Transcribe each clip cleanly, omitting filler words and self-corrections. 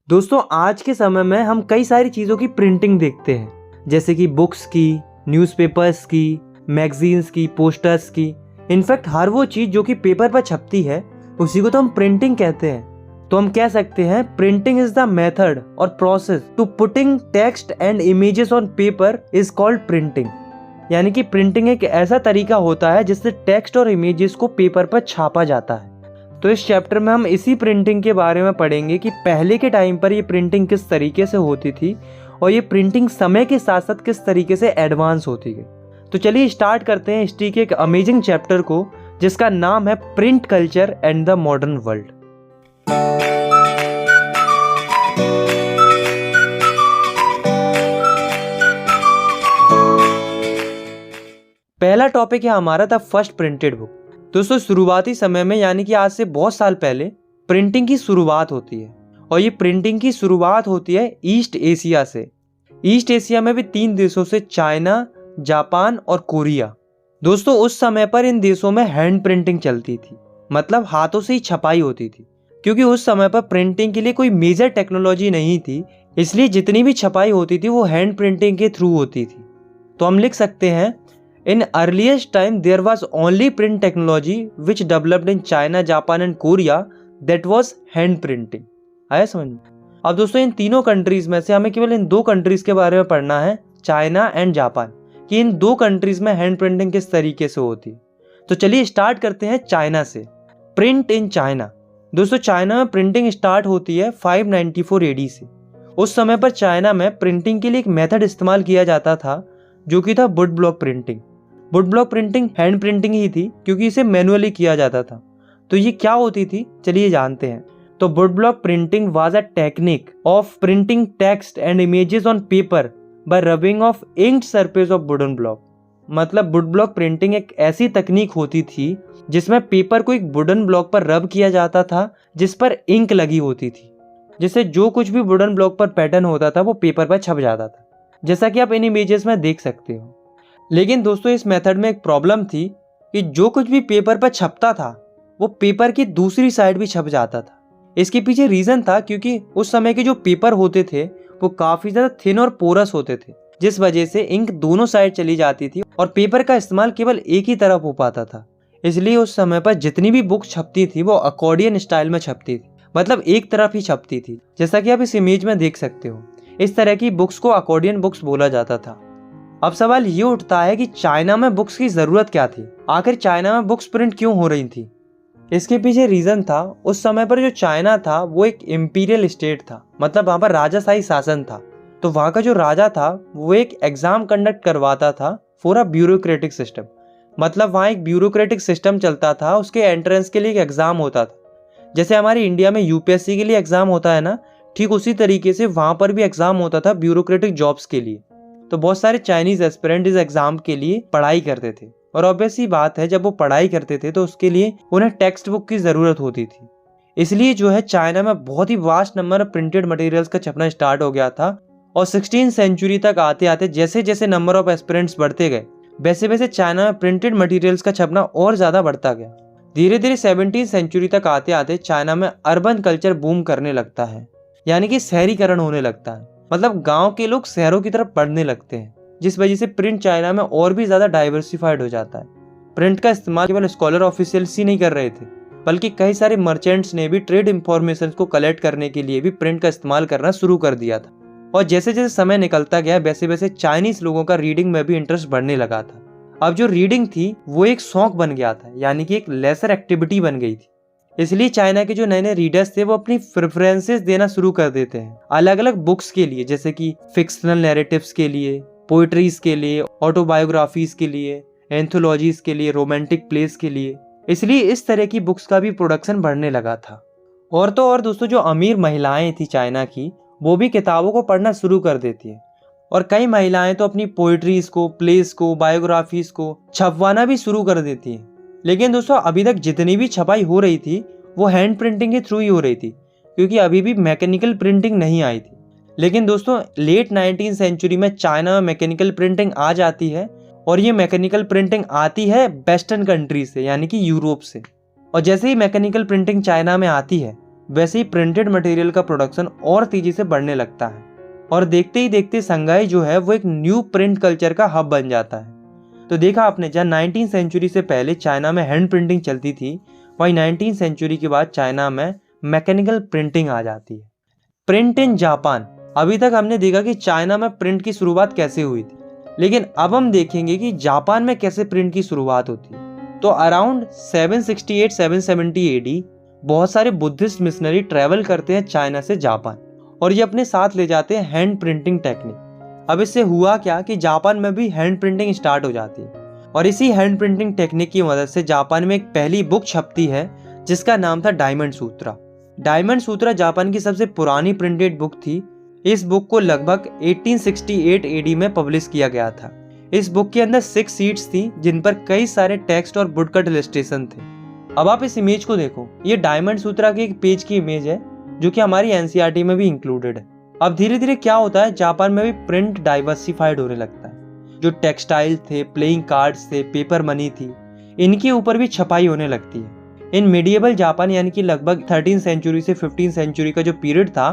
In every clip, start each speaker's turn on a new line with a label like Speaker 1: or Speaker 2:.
Speaker 1: दोस्तों आज के समय में हम कई सारी चीज़ों की प्रिंटिंग देखते हैं, जैसे कि बुक्स की, न्यूज़पेपर्स की, मैगजीन्स की, पोस्टर्स की। इनफैक्ट हर वो चीज़ जो कि पेपर पर छपती है उसी को तो हम प्रिंटिंग कहते हैं। तो हम कह सकते हैं प्रिंटिंग इज द मेथड और process to putting text and images on paper is called printing. यानी कि प्रिंटिंग एक ऐसा तरीका होता है जिससे टेक्स्ट और इमेजेस को पेपर पर छापा जाता है। तो इस चैप्टर में हम इसी प्रिंटिंग के बारे में पढ़ेंगे कि पहले के टाइम पर ये प्रिंटिंग किस तरीके से होती थी और ये प्रिंटिंग समय के साथ साथ किस तरीके से एडवांस होती गई। तो चलिए स्टार्ट करते हैं हिस्ट्री के एक अमेजिंग चैप्टर को जिसका नाम है print culture and the modern world. पहला टॉपिक है हमारा द फर्स्ट प्रिंटेड बुक। दोस्तों शुरुआती समय में यानी कि आज से बहुत साल पहले प्रिंटिंग की शुरुआत होती है और ये प्रिंटिंग की शुरुआत होती है ईस्ट एशिया से। ईस्ट एशिया में भी 3 देशों से, चाइना, जापान और कोरिया। दोस्तों उस समय पर इन देशों में हैंड प्रिंटिंग चलती थी, मतलब हाथों से ही छपाई होती थी। क्योंकि उस समय पर प्रिंटिंग के लिए कोई मेजर टेक्नोलॉजी नहीं थी, इसलिए जितनी भी छपाई होती थी वो हैंड प्रिंटिंग के थ्रू होती थी। तो हम लिख सकते हैं In earliest time there was only print technology which developed in China, Japan and Korea, that was hand printing। आया समझ में? अब दोस्तों इन तीनों कंट्रीज में से हमें केवल इन 2 कंट्रीज के बारे में पढ़ना है, चाइना एंड जापान, कि इन 2 कंट्रीज में हैंड प्रिंटिंग किस तरीके से होती है। तो चलिए स्टार्ट करते हैं चाइना से। Print in China. दोस्तों चाइना में प्रिंटिंग स्टार्ट होती है 594 AD से। उस समय पर चाइना में प्रिंटिंग के लिए एक मेथड इस्तेमाल किया जाता था जो कि था wood block printing. Wood block printing hand printing ही थी क्योंकि इसे मैनुअली किया जाता था। तो ये क्या होती थी चलिए जानते हैं। तो would block printing was a technique of printing text and images on paper bye rubbing of inked surface of wooden block. मतलब वुड ब्लॉक प्रिंटिंग एक ऐसी तकनीक होती थी जिसमें पेपर को एक वुडन ब्लॉक पर रब किया जाता था जिस पर इंक लगी होती थी, जिससे जो कुछ भी वुडन ब्लॉक पर पैटर्न होता था वो पेपर पर छप जाता था, जैसा कि आप इन इमेजेस में देख सकते हो। लेकिन दोस्तों इस मेथड में एक प्रॉब्लम थी कि जो कुछ भी पेपर पर छपता था वो पेपर की दूसरी साइड भी छप जाता था। इसके पीछे रीजन था क्योंकि उस समय के जो पेपर होते थे वो काफी ज्यादा थिन और पोरस होते थे, जिस वजह से इंक दोनों साइड चली जाती थी और पेपर का इस्तेमाल केवल एक ही तरफ हो पाता था। इसलिए उस समय पर जितनी भी बुक छपती थी वो अकॉर्डियन स्टाइल में छपती थी, मतलब एक तरफ ही छपती थी, जैसा कि आप इस इमेज में देख सकते हो। इस तरह की बुक्स को अकॉर्डियन बुक्स बोला जाता था। अब सवाल ये उठता है कि चाइना में बुक्स की जरूरत क्या थी, आखिर चाइना में बुक्स प्रिंट क्यों हो रही थी। इसके पीछे रीजन था उस समय पर जो चाइना था वो एक इंपीरियल स्टेट था, मतलब वहां पर राजाशाही शासन था। तो वहां का जो राजा था वो एक एग्जाम कंडक्ट करवाता था फॉर अ ब्यूरोक्रेटिक सिस्टम। मतलब वहां एक ब्यूरोक्रेटिक सिस्टम चलता था, उसके एंट्रेंस के लिए एक एग्जाम होता था। जैसे हमारे इंडिया में यूपीएससी के लिए एग्जाम होता है ना, ठीक उसी तरीके से वहां पर भी एग्जाम होता था ब्यूरोक्रेटिक जॉब्स के लिए। तो बहुत सारे चाइनीज एस्पिरेंट इस एग्जाम के लिए पढ़ाई करते थे और ऑब्वियस सी बात है जब वो पढ़ाई करते थे तो उसके लिए उन्हें टेक्स्ट बुक की जरूरत होती थी। इसलिए जो है चाइना में बहुत ही vast number of printed materials का छपना स्टार्ट हो गया था और 16th सेंचुरी तक आते आते जैसे जैसे नंबर ऑफ एस्पिरेंट्स बढ़ते गए वैसे वैसे चाइना में प्रिंटेड मटेरियल्स का छपना और ज्यादा बढ़ता गया। धीरे धीरे 17th सेंचुरी तक आते आते चाइना में अर्बन कल्चर बूम करने लगता है, यानी कि शहरीकरण होने लगता है। मतलब गांव के लोग शहरों की तरफ बढ़ने लगते हैं, जिस वजह से प्रिंट चाइना में और भी ज्यादा डाइवर्सिफाइड हो जाता है। प्रिंट का इस्तेमाल केवल स्कॉलर ऑफिशियल्स ही नहीं कर रहे थे, बल्कि कई सारे मर्चेंट्स ने भी ट्रेड इंफॉर्मेशन को कलेक्ट करने के लिए भी प्रिंट का इस्तेमाल करना शुरू कर दिया था। और जैसे जैसे समय निकलता गया वैसे वैसे चाइनीज लोगों का रीडिंग में भी इंटरेस्ट बढ़ने लगा था। अब जो रीडिंग थी वो एक शौक बन गया था, यानी कि एक लेसर एक्टिविटी बन गई थी। इसलिए चाइना के जो नए नए रीडर्स थे वो अपनी प्रेफरेंसेस देना शुरू कर देते हैं अलग अलग बुक्स के लिए, जैसे कि फिक्शनल नैरेटिव्स के लिए, पोइट्रीज के लिए, ऑटोबायोग्राफीज के लिए, एंथोलॉजीज के लिए, रोमांटिक प्लेस के लिए। इसलिए इस तरह की बुक्स का भी प्रोडक्शन बढ़ने लगा था। और तो और दोस्तों जो अमीर महिलाएं थी चाइना की वो भी किताबों को पढ़ना शुरू कर देती है और कई महिलाएं तो अपनी पोइट्रीज को, प्लेस को, बायोग्राफीज को छपवाना भी शुरू कर देती है। लेकिन दोस्तों अभी तक जितनी भी छपाई हो रही थी वो हैंड प्रिंटिंग के थ्रू ही हो रही थी, क्योंकि अभी भी मैकेनिकल प्रिंटिंग नहीं आई थी। लेकिन दोस्तों लेट 19th सेंचुरी में चाइना में मैकेनिकल प्रिंटिंग आ जाती है और ये मैकेनिकल प्रिंटिंग आती है वेस्टर्न कंट्री से, यानी कि यूरोप से। और जैसे ही मैकेनिकल प्रिंटिंग चाइना में आती है वैसे ही प्रिंटेड मटेरियल का प्रोडक्शन और तेजी से बढ़ने लगता है और देखते ही देखते शंघाई जो है वो एक न्यू प्रिंट कल्चर का हब बन जाता है। तो देखा आपने, जहाँ 19वीं सेंचुरी से पहले चाइना में हैंड प्रिंटिंग चलती थी, वहीं 19वीं सेंचुरी के बाद चाइना में मैकेनिकल प्रिंटिंग आ जाती है। Print in Japan. अभी तक हमने देखा कि चाइना में प्रिंट की शुरुआत कैसे हुई थी, लेकिन अब हम देखेंगे कि जापान में कैसे प्रिंट की शुरुआत होती है। तो अराउंड 768-770 एडी बहुत सारे बुद्धिस्ट मिशनरी ट्रैवल करते हैं चाइना से जापान, और ये अपने साथ ले जाते हैं हैंड प्रिंटिंग टेक्निक। अब इससे हुआ क्या कि जापान में भी हैंड प्रिंटिंग स्टार्ट हो जाती है, और इसी हैंड प्रिंटिंग टेक्निक की मदद से जापान में एक पहली बुक छपती है जिसका नाम था डायमंड सूत्रा। डायमंड सूत्रा जापान की सबसे पुरानी प्रिंटेड बुक थी। इस बुक को लगभग 1868 एडी में पब्लिश किया गया था। इस बुक के अंदर 6 शीट्स थी जिन पर कई सारे टेक्स्ट और वुडकट इलस्ट्रेशन थे। अब आप इस इमेज को देखो, ये डायमंड सूत्रा के एक पेज की इमेज है जो कि हमारी एनसीईआरटी में भी इंक्लूडेड है। अब धीरे धीरे क्या होता है, जापान में भी प्रिंट डाइवर्सिफाइड होने लगता है। जो टेक्सटाइल थे, प्लेइंग कार्ड्स थे, पेपर मनी थी, इनके ऊपर भी छपाई होने लगती है। इन मिडिएबल जापान यानी कि लगभग 13वीं सेंचुरी से 15वीं सेंचुरी का जो पीरियड था,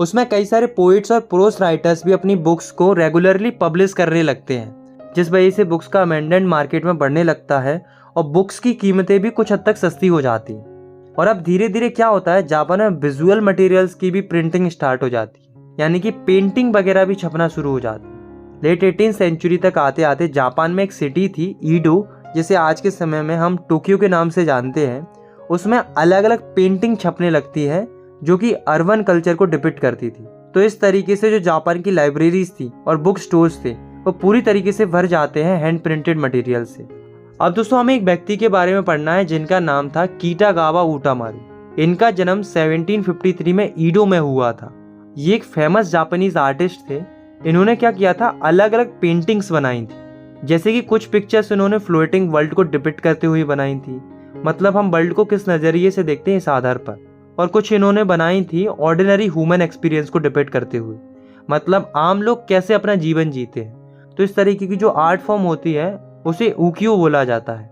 Speaker 1: उसमें कई सारे पोइट्स और प्रोस राइटर्स भी अपनी बुक्स को रेगुलरली पब्लिश करने लगते हैं, जिस वजह से बुक्स का अमेंडेंट मार्केट में बढ़ने लगता है और बुक्स की कीमतें भी कुछ हद तक सस्ती हो जाती हैं। और अब धीरे धीरे क्या होता है, जापान में विजुअल मटेरियल्स की भी प्रिंटिंग स्टार्ट हो जाती है, यानी कि पेंटिंग वगैरह भी छपना शुरू हो जाती है। लेट 18वीं सेंचुरी तक आते आते जापान में एक सिटी थी ईडो, जिसे आज के समय में हम टोक्यो के नाम से जानते हैं। उसमें अलग अलग पेंटिंग छपने लगती है जो कि अर्बन कल्चर को डिपिक्ट करती थी। तो इस तरीके से जो जापान की लाइब्रेरीज थी और बुक स्टोर्स थे वो पूरी तरीके से भर जाते हैं हैंड प्रिंटेड मटेरियल से। अब दोस्तों हमें एक व्यक्ति के बारे में पढ़ना है जिनका नाम था किटागावा उटामारू। इनका जन्म 1753 में ईडो में हुआ था। ये एक फेमस जापानीज आर्टिस्ट थे। इन्होंने क्या किया था, अलग अलग पेंटिंग्स बनाई थी। जैसे कि कुछ पिक्चर्स इन्होंने फ्लोटिंग वर्ल्ड को डिपिक्ट करते हुए बनाई थी, मतलब हम वर्ल्ड को किस नजरिए से देखते हैं इस आधार पर। और कुछ इन्होंने बनाई थी ऑर्डिनरी ह्यूमन एक्सपीरियंस को डिपिक्ट करते हुए, मतलब आम लोग कैसे अपना जीवन जीते हैं। तो इस तरीके की जो आर्ट फॉर्म होती है उसे उकियो बोला जाता है।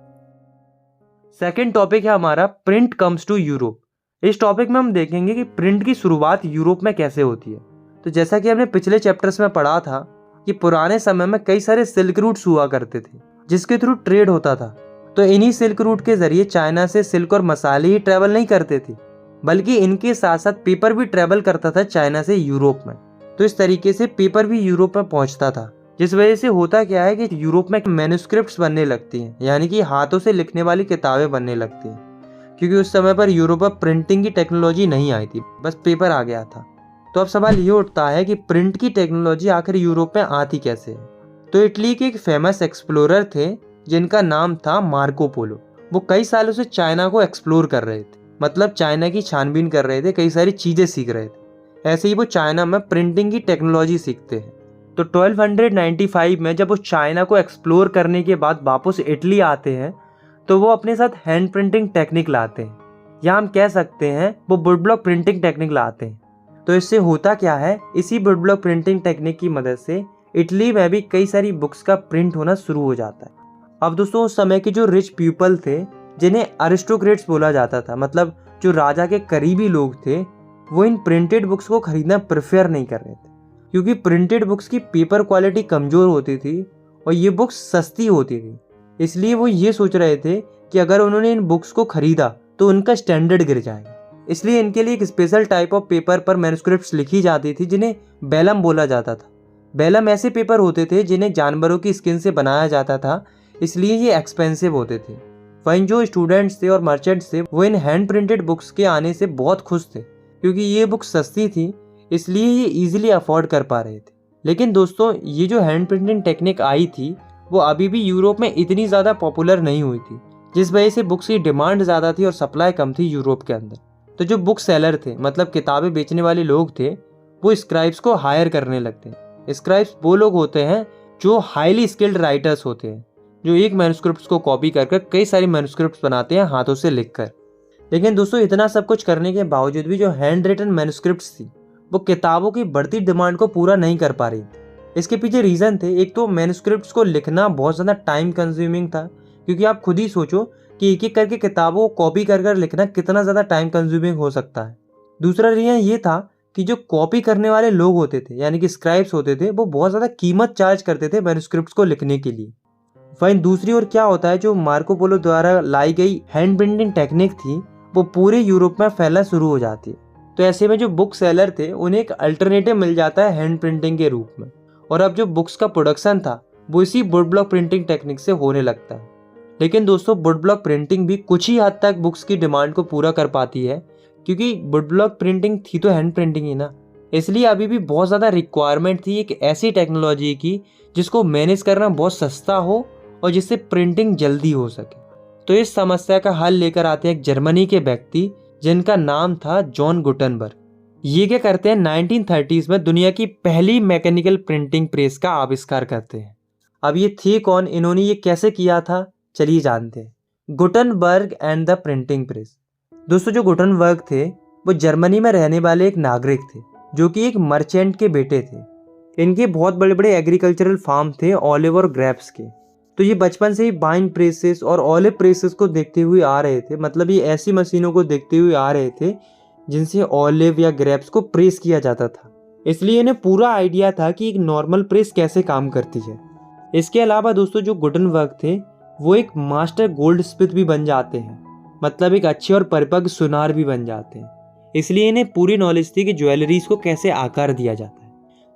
Speaker 1: सेकेंड टॉपिक है हमारा प्रिंट कम्स टू यूरोप। इस टॉपिक में हम देखेंगे कि प्रिंट की शुरुआत यूरोप में कैसे होती है। तो जैसा कि हमने पिछले चैप्टर्स में पढ़ा था कि पुराने समय में कई सारे सिल्क रूट्स हुआ करते थे जिसके थ्रू ट्रेड होता था। तो इन्हीं सिल्क रूट के जरिए चाइना से सिल्क और मसाले ही ट्रेवल नहीं करते थे, बल्कि इनके साथ साथ पेपर भी ट्रेवल करता था चाइना से यूरोप में। तो इस तरीके से पेपर भी यूरोप में पहुंचता था, जिस वजह से होता क्या है कि यूरोप में मैन्युस्क्रिप्ट्स बनने लगती हैं, यानी कि हाथों से लिखने वाली किताबें बनने लगती हैं, क्योंकि उस समय पर यूरोप में प्रिंटिंग की टेक्नोलॉजी नहीं आई थी, बस पेपर आ गया था। तो अब सवाल ये उठता है कि प्रिंट की टेक्नोलॉजी आखिर यूरोप में आती कैसे है। तो इटली के एक फेमस एक्सप्लोरर थे जिनका नाम था मार्को पोलो। वो कई सालों से चाइना को एक्सप्लोर कर रहे थे, मतलब चाइना की छानबीन कर रहे थे, कई सारी चीजें सीख रहे थे। ऐसे ही वो चाइना में प्रिंटिंग की टेक्नोलॉजी सीखते हैं। तो 1295 में जब वो चाइना को एक्सप्लोर करने के बाद वापस इटली आते हैं तो वो अपने साथ हैंड प्रिंटिंग टेक्निक लाते हैं, या हम कह सकते हैं वो वुड ब्लॉक प्रिंटिंग टेक्निक लाते हैं। तो इससे होता क्या है, इसी वुड ब्लॉक प्रिंटिंग टेक्निक की मदद से इटली में भी कई सारी बुक्स का प्रिंट होना शुरू हो जाता है। अब दोस्तों उस समय के जो रिच पीपल थे जिन्हें अरिस्टोक्रेट्स बोला जाता था, मतलब जो राजा के करीबी लोग थे, वो इन प्रिंटेड बुक्स को खरीदना प्रेफर नहीं कर रहे थे, क्योंकि प्रिंटेड बुक्स की पेपर क्वालिटी कमज़ोर होती थी और ये बुक्स सस्ती होती थी। इसलिए वो ये सोच रहे थे कि अगर उन्होंने इन बुक्स को खरीदा तो उनका स्टैंडर्ड गिर जाएगा। इसलिए इनके लिए एक स्पेशल टाइप ऑफ पेपर पर मैन्युस्क्रिप्ट्स लिखी जाती थी जिन्हें बेलम बोला जाता था। बेलम ऐसे पेपर होते थे जिन्हें जानवरों की स्किन से बनाया जाता था, इसलिए ये एक्सपेंसिव होते थे। वहीं जो स्टूडेंट्स थे और मर्चेंट्स थे वो इन हैंड प्रिंटेड बुक्स के आने से बहुत खुश थे, क्योंकि ये बुक्स सस्ती थी, इसलिए ये इजीली अफोर्ड कर पा रहे थे। लेकिन दोस्तों ये जो हैंड प्रिंटिंग टेक्निक आई थी वो अभी भी यूरोप में इतनी ज़्यादा पॉपुलर नहीं हुई थी, जिस वजह से बुक्स की डिमांड ज़्यादा थी और सप्लाई कम थी यूरोप के अंदर। तो जो बुक सेलर थे, मतलब किताबें बेचने वाले लोग थे, वो स्क्राइब्स को हायर करने लगते हैं। स्क्राइब्स वो लोग होते हैं जो हाईली स्किल्ड राइटर्स होते हैं, जो एक मैन्युस्क्रिप्ट्स को कॉपी कर कई सारी मैन्युस्क्रिप्ट्स बनाते हैं हाथों से लिखकर। लेकिन दोस्तों इतना सब कुछ करने के बावजूद भी जो हैंड रिटन मैन्युस्क्रिप्ट्स थी वो किताबों की बढ़ती डिमांड को पूरा नहीं कर पा रही थी। इसके पीछे रीज़न थे, एक तो मैन्युस्क्रिप्ट्स को लिखना बहुत ज़्यादा टाइम कंज्यूमिंग था, क्योंकि आप खुद ही सोचो कि एक एक करके किताबों को कॉपी कर लिखना कितना ज़्यादा टाइम कंज्यूमिंग हो सकता है। दूसरा रीज़न ये था कि जो कॉपी करने वाले लोग होते थे यानी कि स्क्राइब्स होते थे, वो बहुत ज़्यादा कीमत चार्ज करते थे मैन्युस्क्रिप्ट्स को लिखने के लिए। वहीं दूसरी ओर क्या होता है, जो मार्को पोलो द्वारा लाई गई हैंड प्रिंटिंग टेक्निक थी वो पूरे यूरोप में फैलना शुरू हो जाती है। तो ऐसे में जो बुक सेलर थे उन्हें एक अल्टरनेटिव मिल जाता है हैंड प्रिंटिंग के रूप में। और अब जो बुक्स का प्रोडक्शन था वो इसी वुड ब्लॉक प्रिंटिंग टेक्निक से होने लगता है। लेकिन दोस्तों वुड ब्लॉक प्रिंटिंग भी कुछ ही हद तक बुक्स की डिमांड को पूरा कर पाती है, क्योंकि वुड ब्लॉक प्रिंटिंग थी तो हैंड प्रिंटिंग ही ना। इसलिए अभी भी बहुत ज़्यादा रिक्वायरमेंट थी एक ऐसी टेक्नोलॉजी की जिसको मैनेज करना बहुत सस्ता हो और जिससे प्रिंटिंग जल्दी हो सके। तो इस समस्या का हल लेकर आते हैं एक जर्मनी के व्यक्ति जिनका नाम था जॉन गुटेनबर्ग। ये क्या करते हैं, 1930s में दुनिया की पहली मैकेनिकल प्रिंटिंग प्रेस का आविष्कार करते हैं। अब ये थे कौन, इन्होंने ये कैसे किया था, चलिए जानते हैं। Gutenberg and the printing press. दोस्तों जो गुटेनबर्ग थे वो जर्मनी में रहने वाले एक नागरिक थे जो कि एक मर्चेंट के बेटे थे। इनके बहुत बड़े बड़े एग्रीकल्चरल फार्म थे ऑलिव और ग्रेप्स के। तो ये बचपन से ही वाइन प्रेसेस और ऑलिव प्रेसेस को देखते हुए आ रहे थे, मतलब ये ऐसी मशीनों को देखते हुए आ रहे थे जिनसे ऑलिव या ग्रेप्स को प्रेस किया जाता था। इसलिए इन्हें पूरा आइडिया था कि एक नॉर्मल प्रेस कैसे काम करती है। इसके अलावा दोस्तों जो गुटेनबर्ग थे वो एक मास्टर गोल्ड स्मिथ भी बन जाते हैं, मतलब एक अच्छे और परिपक्व सुनार भी बन जाते हैं। इसलिए इन्हें पूरी नॉलेज थी कि ज्वेलरीज को कैसे आकार दिया जाता है।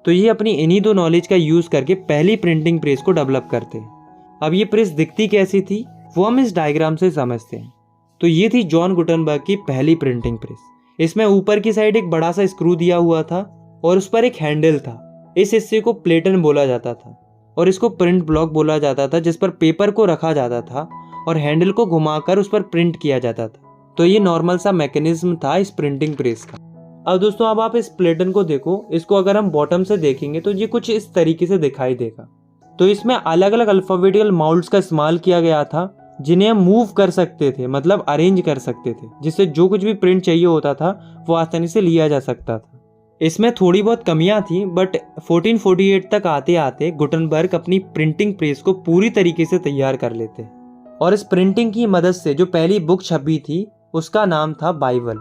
Speaker 1: तो ये अपनी इन्हीं दो नॉलेज का यूज़ करके पहली प्रिंटिंग प्रेस को डेवलप करते हैं। अब ये प्रेस दिखती कैसी थी वो हम इस डायग्राम से समझते हैं। तो ये थी जॉन गुटेनबर्ग की पहली प्रिंटिंग प्रेस। इसमें ऊपर की साइड एक बड़ा सा स्क्रू दिया हुआ था और उस पर एक हैंडल था। इस हिस्से को प्लेटन बोला जाता था और इसको प्रिंट ब्लॉक बोला जाता था, जिस पर पेपर को रखा जाता था और हैंडल को घुमाकर उस पर प्रिंट किया जाता था। तो ये नॉर्मल सा मैकेनिज्म था इस प्रिंटिंग प्रेस का। अब दोस्तों अब आप इस प्लेटन को देखो, इसको अगर हम बॉटम से देखेंगे तो ये कुछ इस तरीके से दिखाई देगा। तो इसमें अलग अलग अल्फाबेटिकल माउल्ड्स का इस्तेमाल किया गया था जिन्हें हम मूव कर सकते थे, मतलब अरेंज कर सकते थे, जिससे जो कुछ भी प्रिंट चाहिए होता था वो आसानी से लिया जा सकता था। इसमें थोड़ी बहुत कमियां थी, बट 1448 तक आते आते गुटेनबर्ग अपनी प्रिंटिंग प्रेस को पूरी तरीके से तैयार कर लेते हैं। और इस प्रिंटिंग की मदद से जो पहली बुक छपी थी उसका नाम था बाइबल।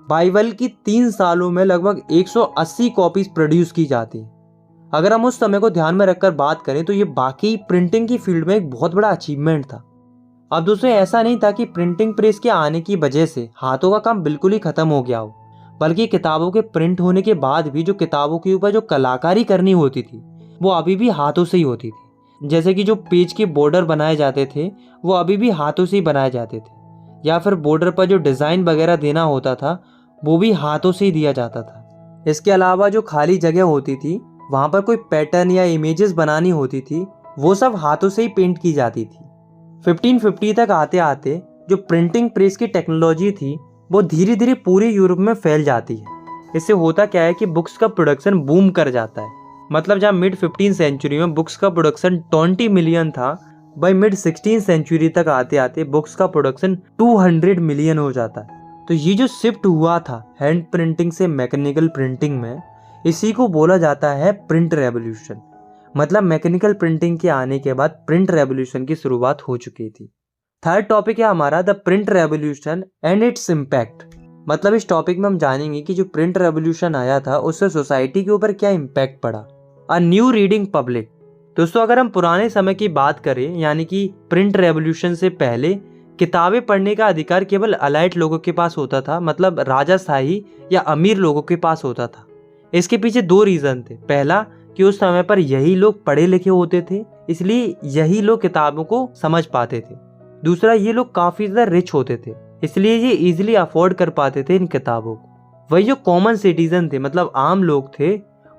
Speaker 1: बाइबल की 3 सालों में लगभग 180 कॉपीज प्रोड्यूस की जाती। अगर हम उस समय को ध्यान में रखकर बात करें तो ये बाकी प्रिंटिंग की फील्ड में एक बहुत बड़ा अचीवमेंट था। अब दोस्तों ऐसा नहीं था कि प्रिंटिंग प्रेस के आने की वजह से हाथों का काम बिल्कुल ही खत्म हो गया हो, बल्कि किताबों के प्रिंट होने के बाद भी जो किताबों के ऊपर जो कलाकारी करनी होती थी वो अभी भी हाथों से ही होती थी। जैसे कि जो पेज के बॉर्डर बनाए जाते थे वो अभी भी हाथों से ही बनाए जाते थे, या फिर बॉर्डर पर जो डिज़ाइन वगैरह देना होता था वो भी हाथों से ही दिया जाता था। इसके अलावा जो खाली जगह होती थी वहाँ पर कोई पैटर्न या इमेजेस बनानी होती थी वो सब हाथों से ही पेंट की जाती थी। 1550 तक आते आते जो प्रिंटिंग प्रेस की टेक्नोलॉजी थी वो धीरे धीरे पूरे यूरोप में फैल जाती है। इससे होता क्या है कि बुक्स का प्रोडक्शन बूम कर जाता है। मतलब जहाँ मिड 15th सेंचुरी में बुक्स का प्रोडक्शन 20 मिलियन था, बाई मिड 16th सेंचुरी तक आते आते बुक्स का प्रोडक्शन 200 मिलियन हो जाता है। तो ये जो शिफ्ट हुआ था हैंड प्रिंटिंग से मैकेनिकल प्रिंटिंग में, इसी को बोला जाता है प्रिंट रेवोल्यूशन। मतलब मैकेनिकल प्रिंटिंग के आने के बाद प्रिंट रेवोल्यूशन की शुरुआत हो चुकी थी। थर्ड टॉपिक है हमारा the print revolution and its impact. मतलब इस टॉपिक में हम जानेंगे कि जो प्रिंट रेवोल्यूशन आया था उससे सोसाइटी के ऊपर क्या इम्पैक्ट पड़ा। A new reading public. दोस्तों अगर हम पुराने समय की बात करें, यानी कि प्रिंट रेवोल्यूशन से पहले किताबें पढ़ने का अधिकार केवल अलाइट लोगों के पास होता था, मतलब राजाशाही या अमीर लोगों के पास होता था। इसके पीछे 2 रीज़न थे। पहला कि उस समय पर यही लोग पढ़े लिखे होते थे, इसलिए यही लोग किताबों को समझ पाते थे। दूसरा, ये लोग काफ़ी ज़्यादा रिच होते थे, इसलिए ये इजीली अफोर्ड कर पाते थे इन किताबों को। वही जो कॉमन सिटीजन थे, मतलब आम लोग थे,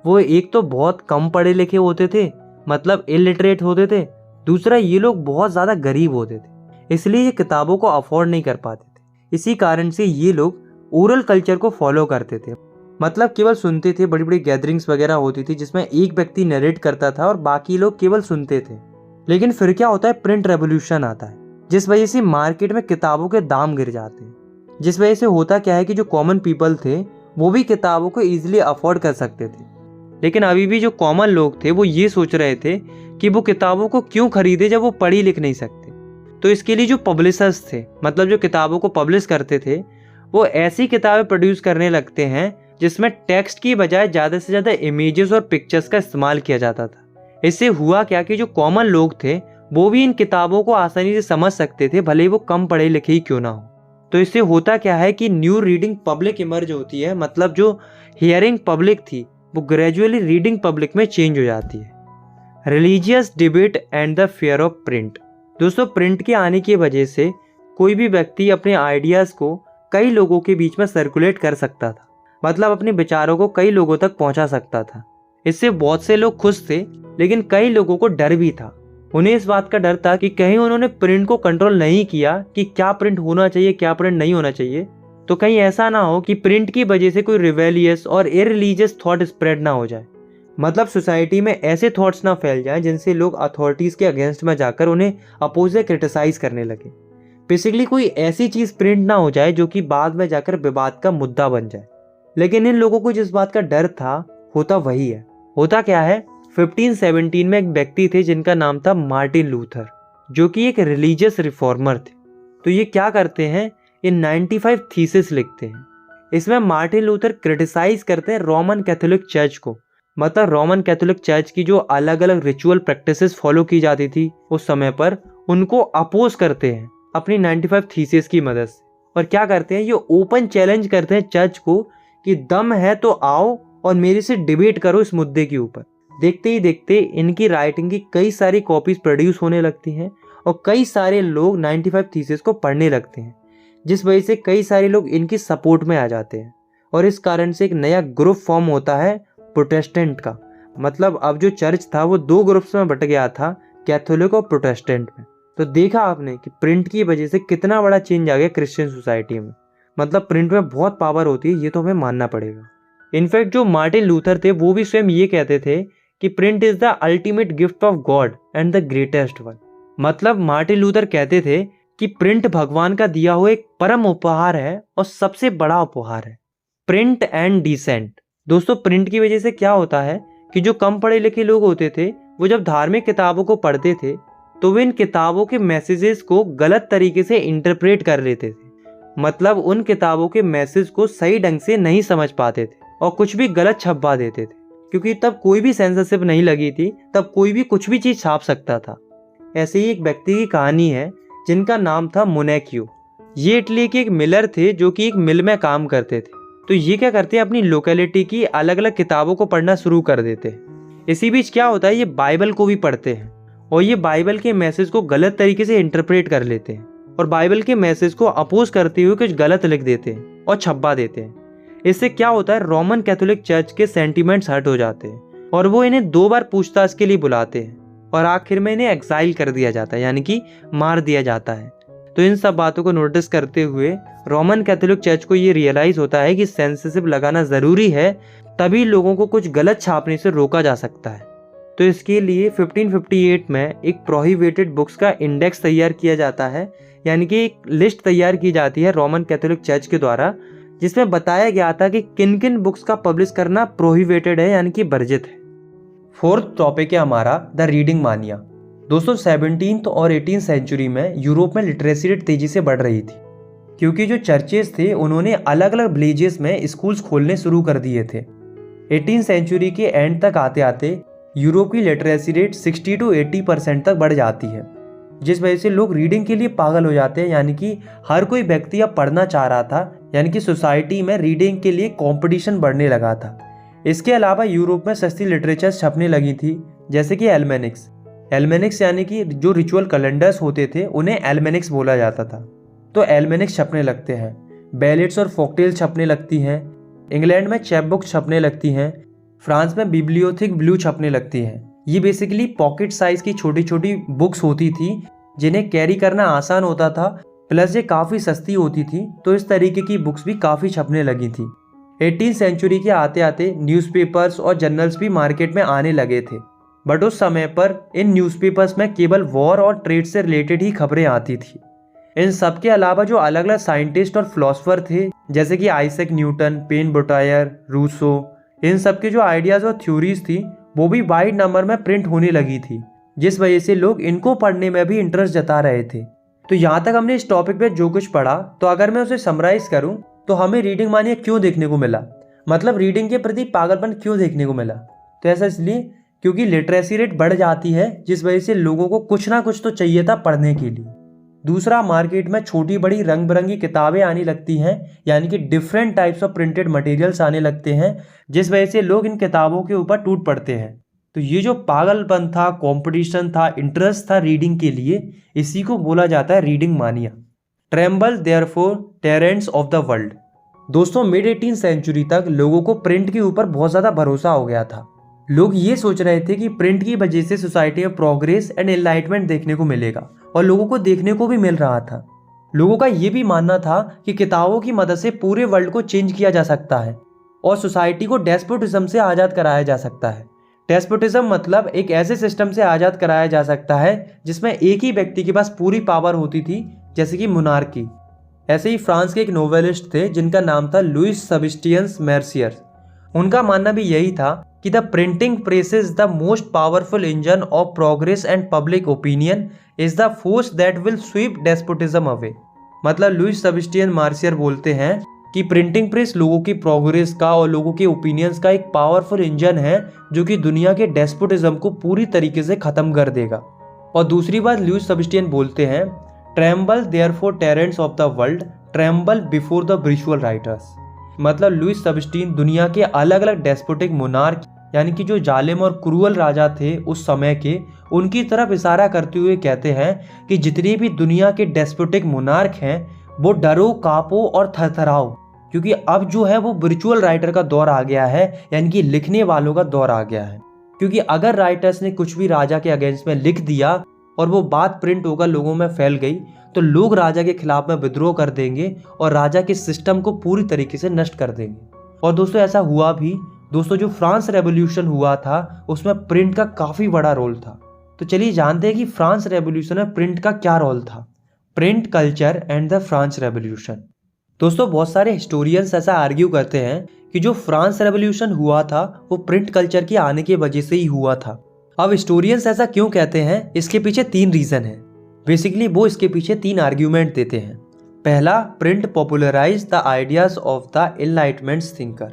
Speaker 1: वो एक तो बहुत कम पढ़े लिखे होते थे, मतलब इलिटरेट होते थे। दूसरा, ये लोग बहुत ज़्यादा गरीब होते थे, इसलिए ये किताबों को अफोर्ड नहीं कर पाते थे। इसी कारण से ये लोग ओरल कल्चर को फॉलो करते थे, मतलब केवल सुनते थे। बड़ी बड़ी गैदरिंग्स वगैरह होती थी जिसमें एक व्यक्ति नरेट करता था और बाकी लोग केवल सुनते थे। लेकिन फिर क्या होता है, प्रिंट रेवोल्यूशन आता है, जिस वजह से मार्केट में किताबों के दाम गिर जाते हैं। जिस वजह से होता क्या है कि जो कॉमन पीपल थे वो भी किताबों को ईजिली अफोर्ड कर सकते थे। लेकिन अभी भी जो कॉमन लोग थे वो ये सोच रहे थे कि वो किताबों को क्यों खरीदे जब वो पढ़ी लिख नहीं सकते। तो इसके लिए जो पब्लिशर्स थे, मतलब जो किताबों को पब्लिश करते थे, वो ऐसी किताबें प्रोड्यूस करने लगते हैं जिसमें टेक्स्ट की बजाय ज़्यादा से ज़्यादा इमेजेस और पिक्चर्स का इस्तेमाल किया जाता था। इससे हुआ क्या कि जो कॉमन लोग थे वो भी इन किताबों को आसानी से समझ सकते थे, भले ही वो कम पढ़े लिखे ही क्यों ना हो। तो इससे होता क्या है कि न्यू रीडिंग पब्लिक इमर्ज होती है, मतलब जो हियरिंग पब्लिक थी वो ग्रेजुअली रीडिंग पब्लिक में चेंज हो जाती है। Religious debate and the fear of print. दोस्तों, प्रिंट के आने की वजह से कोई भी व्यक्ति अपने आइडियाज़ को कई लोगों के बीच में सर्कुलेट कर सकता था, मतलब अपने विचारों को कई लोगों तक पहुंचा सकता था। इससे बहुत से लोग खुश थे, लेकिन कई लोगों को डर भी था। उन्हें इस बात का डर था कि कहीं उन्होंने प्रिंट को कंट्रोल नहीं किया कि क्या प्रिंट होना चाहिए, क्या प्रिंट नहीं होना चाहिए, तो कहीं ऐसा ना हो कि प्रिंट की वजह से कोई रिवेलियस और इररिलीजियस थॉट स्प्रेड ना हो जाए। मतलब सोसाइटी में ऐसे थॉट्स ना फैल जाएं जिनसे लोग अथॉरिटीज़ के अगेंस्ट में जाकर उन्हें अपोज या क्रिटिसाइज करने लगे। बेसिकली कोई ऐसी चीज़ प्रिंट ना हो जाए जो कि बाद में जाकर विवाद का मुद्दा बन जाए। लेकिन इन लोगों को जिस बात का डर था होता वही है। होता क्या है, 1517 में एक व्यक्ति थे जिनका नाम था मार्टिन लूथर, जो कि एक रिलीजियस रिफॉर्मर थे। तो ये क्या करते हैं, ये 95 थीसिस लिखते हैं। इसमें मार्टिन लूथर क्रिटिसाइज करते हैं रोमन कैथोलिक चर्च को, मतलब रोमन कैथोलिक चर्च की जो अलग अलग रिचुअल प्रैक्टिसेस फॉलो की जाती थी उस समय पर, उनको अपोज करते हैं अपनी 95 थीसिस की मदद से। और क्या करते हैं, ये ओपन चैलेंज करते हैं चर्च को कि दम है तो आओ और मेरे से डिबेट करो इस मुद्दे के ऊपर। देखते ही देखते इनकी राइटिंग की कई सारी कॉपीज प्रोड्यूस होने लगती हैं और कई सारे लोग 95 थीसिस को पढ़ने लगते हैं, जिस वजह से कई सारे लोग इनकी सपोर्ट में आ जाते हैं। और इस कारण से एक नया ग्रुप फॉर्म होता है प्रोटेस्टेंट का। मतलब अब जो चर्च था वो दो ग्रुप्स में बट गया था, कैथोलिक और प्रोटेस्टेंट में। तो देखा आपने कि प्रिंट की वजह से कितना बड़ा चेंज आ गया क्रिश्चियन सोसाइटी में। मतलब प्रिंट में बहुत पावर होती है, ये तो हमें मानना पड़ेगा। इनफैक्ट जो मार्टिन लूथर थे वो भी स्वयं ये कहते थे कि print is the ultimate gift of God and the greatest one. मतलब मार्टिन लूथर कहते थे कि प्रिंट भगवान का दिया हुआ एक परम उपहार है और सबसे बड़ा उपहार है। Print and dissent. दोस्तों, प्रिंट की वजह से क्या होता है कि जो कम पढ़े लिखे लोग होते थे वो जब धार्मिक किताबों को पढ़ते थे तो वे इन किताबों के मैसेजेस को गलत तरीके से इंटरप्रेट कर लेते थे। मतलब उन किताबों के मैसेज को सही ढंग से नहीं समझ पाते थे और कुछ भी गलत छपवा देते थे, क्योंकि तब कोई भी सेंसरशिप नहीं लगी थी, तब कोई भी कुछ भी चीज़ छाप सकता था। ऐसे ही एक व्यक्ति की कहानी है जिनका नाम था मोनेक्यू। ये इटली के एक मिलर थे जो कि एक मिल में काम करते थे। तो ये क्या करते हैं, अपनी लोकेलिटी की अलग अलग किताबों को पढ़ना शुरू कर देते हैं। इसी बीच क्या होता है, ये बाइबल को भी पढ़ते हैं और ये बाइबल के मैसेज को गलत तरीके से इंटरप्रेट कर लेते हैं और बाइबल के मैसेज को अपोज करते हुए कुछ गलत लिख देते हैं और छपवा देते हैं। इससे क्या होता है, रोमन कैथोलिक चर्च के सेंटिमेंट्स हर्ट हो जाते हैं और वो इन्हें 2 बार पूछताछ के लिए बुलाते हैं और आखिर में इन्हें एक्साइल कर दिया जाता है, यानी कि मार दिया जाता है। तो इन सब बातों को नोटिस करते हुए रोमन कैथोलिक चर्च को ये रियलाइज होता है कि सेंसरशिप लगाना ज़रूरी है, तभी लोगों को कुछ गलत छापने से रोका जा सकता है। तो इसके लिए 1558 में एक प्रोहिबिटेड बुक्स का इंडेक्स तैयार किया जाता है, यानी कि एक लिस्ट तैयार की जाती है रोमन कैथोलिक चर्च के द्वारा, जिसमें बताया गया था कि किन किन बुक्स का पब्लिश करना प्रोहिबिटेड है, यानी कि वर्जित है। 4th टॉपिक है हमारा द रीडिंग मानिया। दोस्तों, 17th और 18th सेंचुरी में यूरोप में लिटरेसी रेट तेजी से बढ़ रही थी, क्योंकि जो चर्चेस थे उन्होंने अलग अलग विलेजेस में स्कूल्स खोलने शुरू कर दिए थे। 18th सेंचुरी के एंड तक आते आते यूरोप की लिटरेसी रेट 60 to 80% तक बढ़ जाती है, जिस वजह से लोग रीडिंग के लिए पागल हो जाते हैं। यानी कि हर कोई व्यक्ति अब पढ़ना चाह रहा था, यानी कि सोसाइटी में रीडिंग के लिए कंपटीशन बढ़ने लगा था। इसके अलावा यूरोप में सस्ती लिटरेचर छपने लगी थी, जैसे कि एल्मेनिक्स यानी कि जो रिचुअल कैलेंडर्स होते थे उन्हें एल्मेनिक्स बोला जाता था। तो एल्मेनिक्स छपने लगते हैं, बैलेट्स और फोकटेल छपने लगती हैं, इंग्लैंड में चैप बुक छपने लगती हैं, फ्रांस में बिब्लियोथिक ब्लू छपने लगती हैं। ये बेसिकली पॉकेट साइज की छोटी छोटी बुक्स होती थी जिन्हें कैरी करना आसान होता था, प्लस ये काफ़ी सस्ती होती थी। तो इस तरीके की बुक्स भी काफ़ी छपने लगी थी। 18th सेंचुरी के आते आते न्यूज़पेपर्स और जर्नल्स भी मार्केट में आने लगे थे, बट उस समय पर इन न्यूज़पेपर्स में केवल वॉर और ट्रेड से रिलेटेड ही खबरें आती थी। इन सब के अलावा जो अलग अलग साइंटिस्ट और फिलोसफर थे, जैसे कि आइजैक न्यूटन, पेन बुटायर, रूसो, इन सब के जो आइडियाज़ और थ्योरीज थी वो भी वाइड नंबर में प्रिंट होने लगी थी, जिस वजह से लोग इनको पढ़ने में भी इंटरेस्ट जता रहे थे। तो यहाँ तक हमने इस टॉपिक पे जो कुछ पढ़ा, तो अगर मैं उसे समराइज करूँ तो हमें रीडिंग मानिया क्यों देखने को मिला, मतलब रीडिंग के प्रति पागलपन क्यों देखने को मिला? तो ऐसा इसलिए क्योंकि लिटरेसी रेट बढ़ जाती है, जिस वजह से लोगों को कुछ ना कुछ तो चाहिए था पढ़ने के लिए। दूसरा, मार्केट में छोटी बड़ी रंग बिरंगी किताबें आने लगती हैं, यानी कि different types of printed materials आने लगते हैं, जिस वजह से लोग इन किताबों के ऊपर टूट पड़ते हैं। तो ये जो पागलपन था, कंपटीशन था, इंटरेस्ट था रीडिंग के लिए, इसी को बोला जाता है reading mania. Tremble therefore tyrants of the world. दोस्तों, मिड 18 सेंचुरी तक लोगों को प्रिंट के ऊपर बहुत ज़्यादा भरोसा हो गया था। लोग ये सोच रहे थे कि प्रिंट की वजह से सोसाइटी में प्रोग्रेस एंड एनलाइटमेंट देखने को मिलेगा, और लोगों को देखने को भी मिल रहा था। लोगों का ये भी मानना था कि किताबों की मदद से पूरे वर्ल्ड को चेंज किया जा सकता है और सोसाइटी को डेस्पोटिज्म से आज़ाद कराया जा सकता है। डेस्पोटिज्म मतलब एक ऐसे सिस्टम से आज़ाद कराया जा सकता है जिसमें एक ही व्यक्ति के पास पूरी पावर होती थी, जैसे कि मोनार्की। ऐसे ही फ्रांस के एक नोवेलिस्ट थे जिनका नाम था लुइस सेबेस्टियन मेर्सियर। उनका मानना भी यही था कि the printing press is the most powerful engine of progress and public opinion is the force that will sweep despotism away. मतलब लुइस सेबेस्टियन मेर्सियर बोलते हैं कि प्रिंटिंग प्रेस लोगों की प्रोग्रेस का और लोगों के ओपिनियंस का एक पावरफुल इंजन है जो कि दुनिया के डेस्पोटिज्म को पूरी तरीके से खत्म कर देगा। और दूसरी बात, लुइस सेबेस्टियन बोलते हैं tremble therefore tyrants of the world, tremble before the virtual writers. मतलब लुइस सेबेस्टियन दुनिया के अलग अलग डेस्पोटिक मोनार्क, यानी कि जो जालिम और क्रूअल राजा थे उस समय के, उनकी तरफ इशारा करते हुए कहते हैं कि जितने भी दुनिया के डेस्पोटिक मोनार्क हैं वो डरो, कांपो और थरथराओ, क्योंकि अब जो है वो ब्रिचुअल राइटर का दौर आ गया है, यानी कि लिखने वालों का दौर आ गया है। क्योंकि अगर राइटर्स ने कुछ भी राजा के अगेंस्ट में लिख दिया और वो बात प्रिंट होकर लोगों में फैल गई, तो लोग राजा के खिलाफ में विद्रोह कर देंगे और राजा के सिस्टम को पूरी तरीके से नष्ट कर देंगे। और दोस्तों ऐसा हुआ भी। दोस्तों, जो फ्रांस रेवोल्यूशन हुआ था उसमें प्रिंट का काफ़ी बड़ा रोल था। तो चलिए जानते हैं कि फ्रांस रेवोल्यूशन में प्रिंट का क्या रोल था। Print culture and the France revolution. दोस्तों, बहुत सारे हिस्टोरियंस ऐसा आर्ग्यू करते हैं कि जो फ्रांस रेवोल्यूशन हुआ था वो प्रिंट कल्चर के आने की वजह से ही हुआ था। अब हिस्टोरियंस ऐसा क्यों कहते हैं, इसके पीछे 3 रीज़न है। बेसिकली वो इसके पीछे 3 आर्ग्यूमेंट देते हैं। पहला, print popularise the ideas of the enlightenment thinker.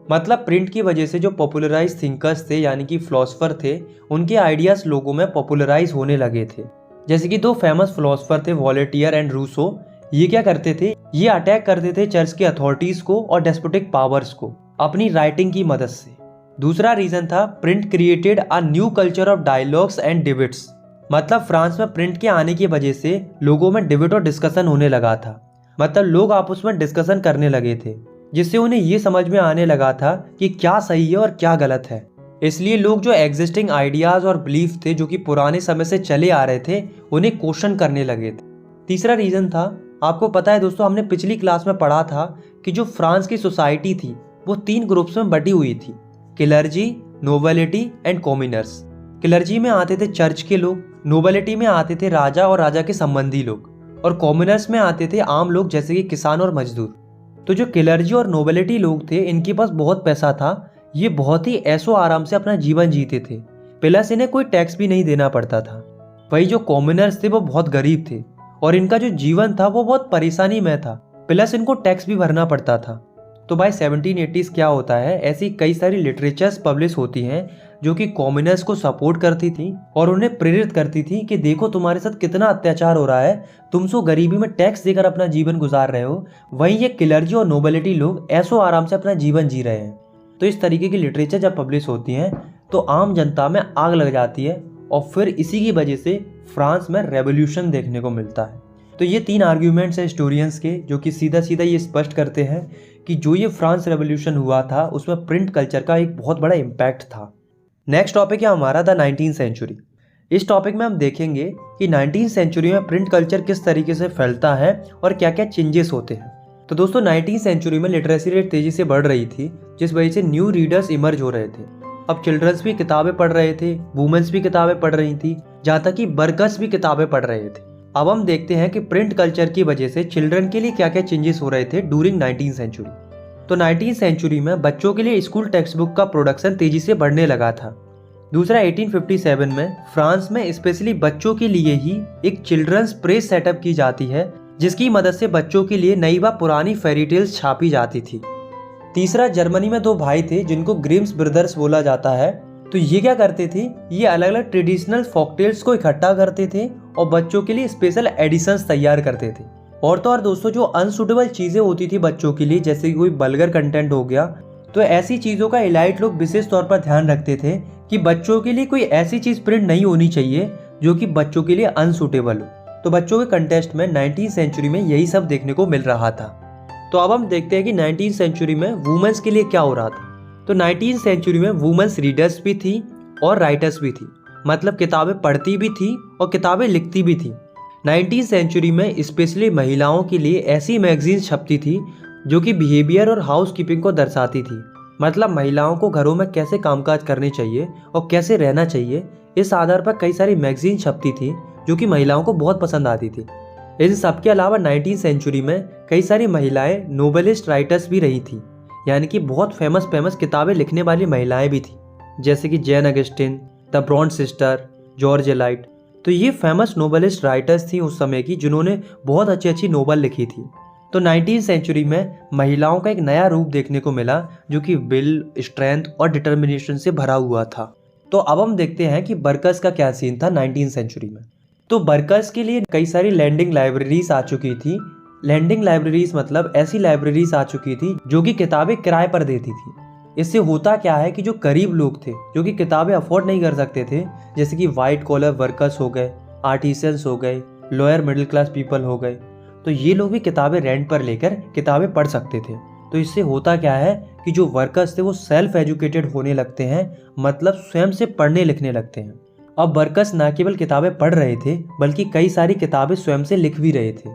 Speaker 1: मतलब प्रिंट की वजह से जो पॉपुलराइज थिंकर्स थे, यानी कि फिलोसफर थे, उनके आइडियाज लोगों में पॉपुलराइज होने लगे थे। जैसे कि 2 फेमस फिलोसफर थे, वॉलेटियर एंड रूसो। ये क्या करते थे, ये अटैक करते थे चर्च की अथॉरिटीज को और डेस्पोटिक पावर्स को अपनी राइटिंग की मदद से। दूसरा रीजन था, print created a new culture of dialogues and debates. मतलब फ्रांस में प्रिंट के आने की वजह से लोगों में डिबेट और डिस्कशन होने लगा था। मतलब लोग आपस में डिस्कशन करने लगे थे, जिससे उन्हें ये समझ में आने लगा था कि क्या सही है और क्या गलत है। इसलिए लोग जो एग्जिस्टिंग आइडियाज और बिलीफ थे, जो कि पुराने समय से चले आ रहे थे, उन्हें क्वेश्चन करने लगे थे। तीसरा रीजन था, आपको पता है दोस्तों, हमने पिछली क्लास में पढ़ा था कि जो फ्रांस की सोसाइटी थी वो 3 ग्रुप्स में बटी हुई थी, clergy, nobility and commoners. Clergy में आते थे चर्च के लोग, नोबिलिटी में आते थे राजा और राजा के संबंधी लोग, और कॉमनर्स में आते थे आम लोग जैसे कि किसान और मजदूर। तो जो क्लर्जी और नोबिलिटी लोग थे, इनके पास बहुत पैसा था, ये बहुत ही ऐशो आराम से अपना जीवन जीते थे, प्लस इन्हें कोई टैक्स भी नहीं देना पड़ता था। वही जो कॉमनर्स थे वो बहुत गरीब थे और इनका जो जीवन था वो बहुत परेशानी में था, प्लस इनको टैक्स भी भरना पड़ता था। तो भाई 1780s क्या होता है, ऐसी कई सारी लिटरेचर्स पब्लिश होती हैं जो कि कॉमनर्स को सपोर्ट करती थी और उन्हें प्रेरित करती थी कि देखो तुम्हारे साथ कितना अत्याचार हो रहा है, तुम सो गरीबी में टैक्स देकर अपना जीवन गुजार रहे हो, वहीं ये क्लर्जी और नोबिलिटी लोग ऐसो आराम से अपना जीवन जी रहे हैं। तो इस तरीके की लिटरेचर जब पब्लिश होती हैं तो आम जनता में आग लग जाती है और फिर इसी की वजह से फ्रांस में रेवोल्यूशन देखने को मिलता है। तो ये 3 आर्ग्यूमेंट्स हैं हिस्टोरियंस के, जो कि सीधा सीधा ये स्पष्ट करते हैं कि जो ये फ्रांस रेवोल्यूशन हुआ था उसमें प्रिंट कल्चर का एक बहुत बड़ा इम्पैक्ट था। नेक्स्ट टॉपिक है हमारा द 19th सेंचुरी। इस टॉपिक में हम देखेंगे कि 19th सेंचुरी में प्रिंट कल्चर किस तरीके से फैलता है और क्या क्या चेंजेस होते हैं। तो दोस्तों 19th सेंचुरी में लिटरेसी रेट तेजी से बढ़ रही थी, जिस वजह से न्यू रीडर्स इमर्ज हो रहे थे। अब चिल्ड्रंस भी किताबें पढ़ रहे थे, वुमेन्स भी किताबें पढ़ रही थी, जहाँ तक कि वर्कर्स भी किताबें पढ़ रहे थे। अब हम देखते हैं कि प्रिंट कल्चर की वजह से चिल्ड्रन के लिए क्या क्या चेंजेस हो रहे थे ड्यूरिंग 19th सेंचुरी। तो 19th सेंचुरी में बच्चों के लिए स्कूल टेक्स्ट बुक का प्रोडक्शन तेजी से बढ़ने लगा था। दूसरा, 1857 में फ्रांस में स्पेशली बच्चों के लिए ही एक चिल्ड्रंस प्रेस सेटअप की जाती है, जिसकी मदद से बच्चों के लिए नई व पुरानी फेरी टेल्स छापी जाती थी। तीसरा, जर्मनी में 2 भाई थे जिनको ग्रिम्स ब्रदर्स बोला जाता है। तो ये क्या करते थे, ये अलग अलग ट्रेडिशनल फॉकटेल्स को इकट्ठा करते थे और बच्चों के लिए स्पेशल एडिशंस तैयार करते थे। और तो और दोस्तों, जो अनसुटेबल चीज़ें होती थी बच्चों के लिए, जैसे कि कोई वल्गर कंटेंट हो गया, तो ऐसी चीज़ों का एलाइट लोग विशेष तौर पर ध्यान रखते थे कि बच्चों के लिए कोई ऐसी चीज़ प्रिंट नहीं होनी चाहिए जो कि बच्चों के लिए अनसुटेबल हो। तो बच्चों के कंटेस्ट में 19वीं सेंचुरी में यही सब देखने को मिल रहा था। तो अब हम देखते हैं कि 19वीं सेंचुरी में वुमेन्स के लिए क्या हो रहा था। तो 19वीं सेंचुरी में वुमेन्स रीडर्स भी थी और राइटर्स भी थी, मतलब किताबें पढ़ती भी थी और किताबें लिखती भी थी। 19वीं सेंचुरी में स्पेशली महिलाओं के लिए ऐसी मैगजीन छपती थी जो कि बिहेवियर और हाउस कीपिंग को दर्शाती थी, मतलब महिलाओं को घरों में कैसे कामकाज करने चाहिए और कैसे रहना चाहिए। इस आधार पर कई सारी मैगजीन छपती थी जो कि महिलाओं को बहुत पसंद आती थी। इन सब के अलावा 19वीं सेंचुरी में कई सारी महिलाएं नोवेलिस्ट राइटर्स भी रही थी, यानी कि बहुत फेमस किताबें लिखने वाली महिलाएं भी थी, जैसे कि Jane Austen, the Bronte sister, George Eliot. तो ये फेमस नोवेलिस्ट राइटर्स थी उस समय की, जिन्होंने बहुत अच्छी नोवेल लिखी थी। तो 19वीं सेंचुरी में महिलाओं का एक नया रूप देखने को मिला जो कि विल, स्ट्रेंथ और डिटर्मिनेशन से भरा हुआ था। तो अब हम देखते हैं कि वर्कर्स का क्या सीन था 19वीं सेंचुरी में। तो वर्कर्स के लिए कई सारी लैंडिंग लाइब्रेरीज आ चुकी थी। लैंडिंग लाइब्रेरीज मतलब ऐसी लाइब्रेरीज आ चुकी थी जो कि किताबें किराए पर देती थी। इससे होता क्या है कि जो गरीब लोग थे, जो कि किताबें अफोर्ड नहीं कर सकते थे, जैसे कि वाइट कॉलर वर्कर्स हो गए, आर्टिसंस हो गए, लोअर मिडिल क्लास पीपल हो गए, तो ये लोग भी किताबें रेंट पर लेकर किताबें पढ़ सकते थे। तो इससे होता क्या है कि जो वर्कर्स थे वो सेल्फ एजुकेटेड होने लगते हैं, मतलब स्वयं से पढ़ने लिखने लगते हैं। अब वर्कर्स न केवल किताबें पढ़ रहे थे बल्कि कई सारी किताबें स्वयं से लिख भी रहे थे,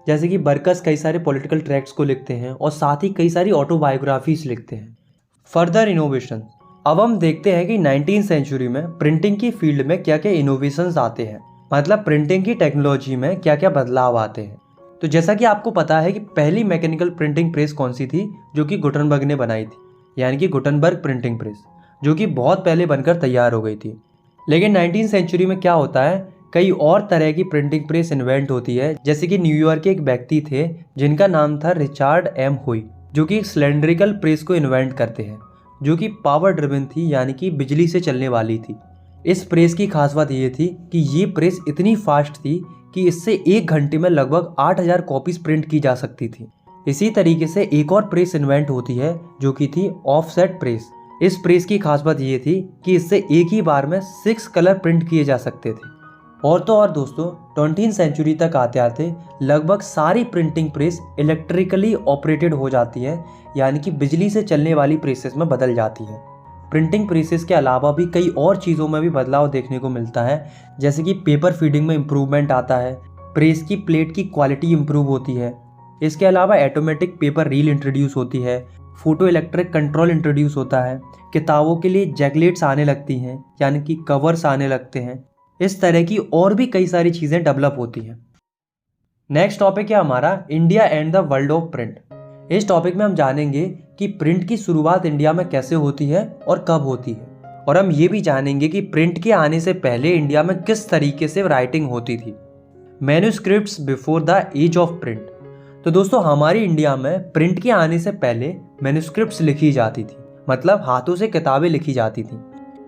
Speaker 1: जैसे कि वर्कर्स कई सारे पॉलिटिकल ट्रैक्ट्स को लिखते हैं और साथ ही कई सारी ऑटोबायोग्राफीज लिखते हैं। फर्दर इनोवेशन, अब हम देखते हैं कि 19वीं सेंचुरी में प्रिंटिंग की फील्ड में क्या क्या इनोवेशंस आते हैं, मतलब प्रिंटिंग की टेक्नोलॉजी में क्या क्या बदलाव आते हैं। तो जैसा कि आपको पता है कि पहली मैकेनिकल प्रिंटिंग प्रेस कौन सी थी, जो कि गुटनबर्ग ने बनाई थी, यानी कि गुटनबर्ग प्रिंटिंग प्रेस, जो कि बहुत पहले बनकर तैयार हो गई थी। लेकिन 19वीं सेंचुरी में क्या होता है, कई और तरह की प्रिंटिंग प्रेस इन्वेंट होती है, जैसे कि न्यूयॉर्क के एक व्यक्ति थे जिनका नाम था रिचार्ड एम हुई, जो कि एक सिलेंड्रिकल प्रेस को इन्वेंट करते हैं, जो कि पावर ड्रिवन थी, यानी कि बिजली से चलने वाली थी। इस प्रेस की खास बात ये थी कि ये प्रेस इतनी फास्ट थी कि इससे 1 घंटे में लगभग 8000 कॉपीज प्रिंट की जा सकती थी। इसी तरीके से एक और प्रेस इन्वेंट होती है जो कि थी ऑफसेट प्रेस। इस प्रेस की खास बात ये थी कि इससे एक ही बार में 6 कलर प्रिंट किए जा सकते थे। और तो और दोस्तों, 20वीं सेंचुरी तक आते आते लगभग सारी प्रिंटिंग प्रेस इलेक्ट्रिकली ऑपरेटेड हो जाती है, यानी कि बिजली से चलने वाली प्रेसेस में बदल जाती है। प्रिंटिंग प्रेसेस के अलावा भी कई और चीज़ों में भी बदलाव देखने को मिलता है, जैसे कि पेपर फीडिंग में इम्प्रूवमेंट आता है, प्रेस की प्लेट की क्वालिटी इम्प्रूव होती है। इसके अलावा ऑटोमेटिक पेपर रील इंट्रोड्यूस होती है, फोटो इलेक्ट्रिक कंट्रोल इंट्रोड्यूस होता है, किताबों के लिए जैकलेट्स आने लगती हैं, यानी कि कवर्स आने लगते हैं। इस तरह की और भी कई सारी चीज़ें डेवलप होती हैं। नेक्स्ट टॉपिक है हमारा India and the world of print. इस टॉपिक में हम जानेंगे कि प्रिंट की शुरुआत इंडिया में कैसे होती है और कब होती है, और हम ये भी जानेंगे कि प्रिंट के आने से पहले इंडिया में किस तरीके से राइटिंग होती थी। Manuscripts before the age of print. तो दोस्तों, हमारी इंडिया में प्रिंट के आने से पहले मैन्युस्क्रिप्ट्स लिखी जाती थी, मतलब हाथों से किताबें लिखी जाती थी,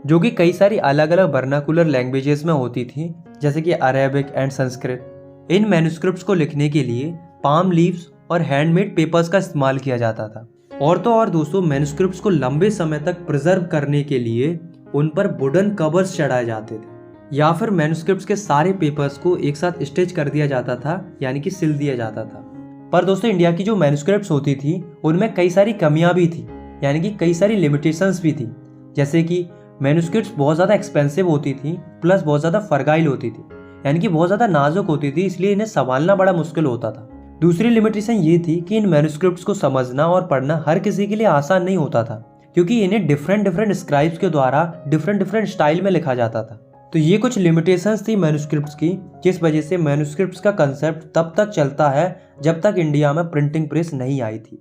Speaker 1: जो कि कई सारी अलग अलग वर्नाकुलर लैंग्वेजेस में होती थी, जैसे कि Arabic and Sanskrit. In manuscripts को लिखने के लिए पाम लीव्स और हैंडमेड पेपर्स का इस्तेमाल किया जाता था। और तो और दोस्तों, मैन्युस्क्रिप्ट्स को लंबे समय तक प्रिजर्व करने के लिए उन पर वुडन कवर्स चढ़ाए जाते थे, या फिर मैन्युस्क्रिप्ट्स के सारे पेपर्स को एक साथ स्टिच कर दिया जाता था, यानी कि सिल दिया जाता था। पर दोस्तों, इंडिया की जो मैन्युस्क्रिप्ट्स होती थी उनमें कई सारी कमियां भी थी, यानी कि कई सारी लिमिटेशंस भी थी, जैसे कि मैन्युस्क्रिप्ट्स बहुत ज़्यादा एक्सपेंसिव होती थी, प्लस बहुत ज़्यादा फर्गाइल होती थी, यानी कि बहुत ज़्यादा नाजुक होती थी, इसलिए इन्हें संभालना बड़ा मुश्किल होता था। दूसरी लिमिटेशन ये थी कि इन मैन्युस्क्रिप्ट्स को समझना और पढ़ना हर किसी के लिए आसान नहीं होता था, क्योंकि इन्हें डिफरेंट स्क्राइब्स के द्वारा डिफरेंट स्टाइल में लिखा जाता था। तो ये कुछ लिमिटेशंस थी मैन्युस्क्रिप्ट्स की, जिस वजह से मैन्युस्क्रिप्ट्स का कंसेप्ट तब तक चलता है जब तक इंडिया में प्रिंटिंग प्रेस नहीं आई थी।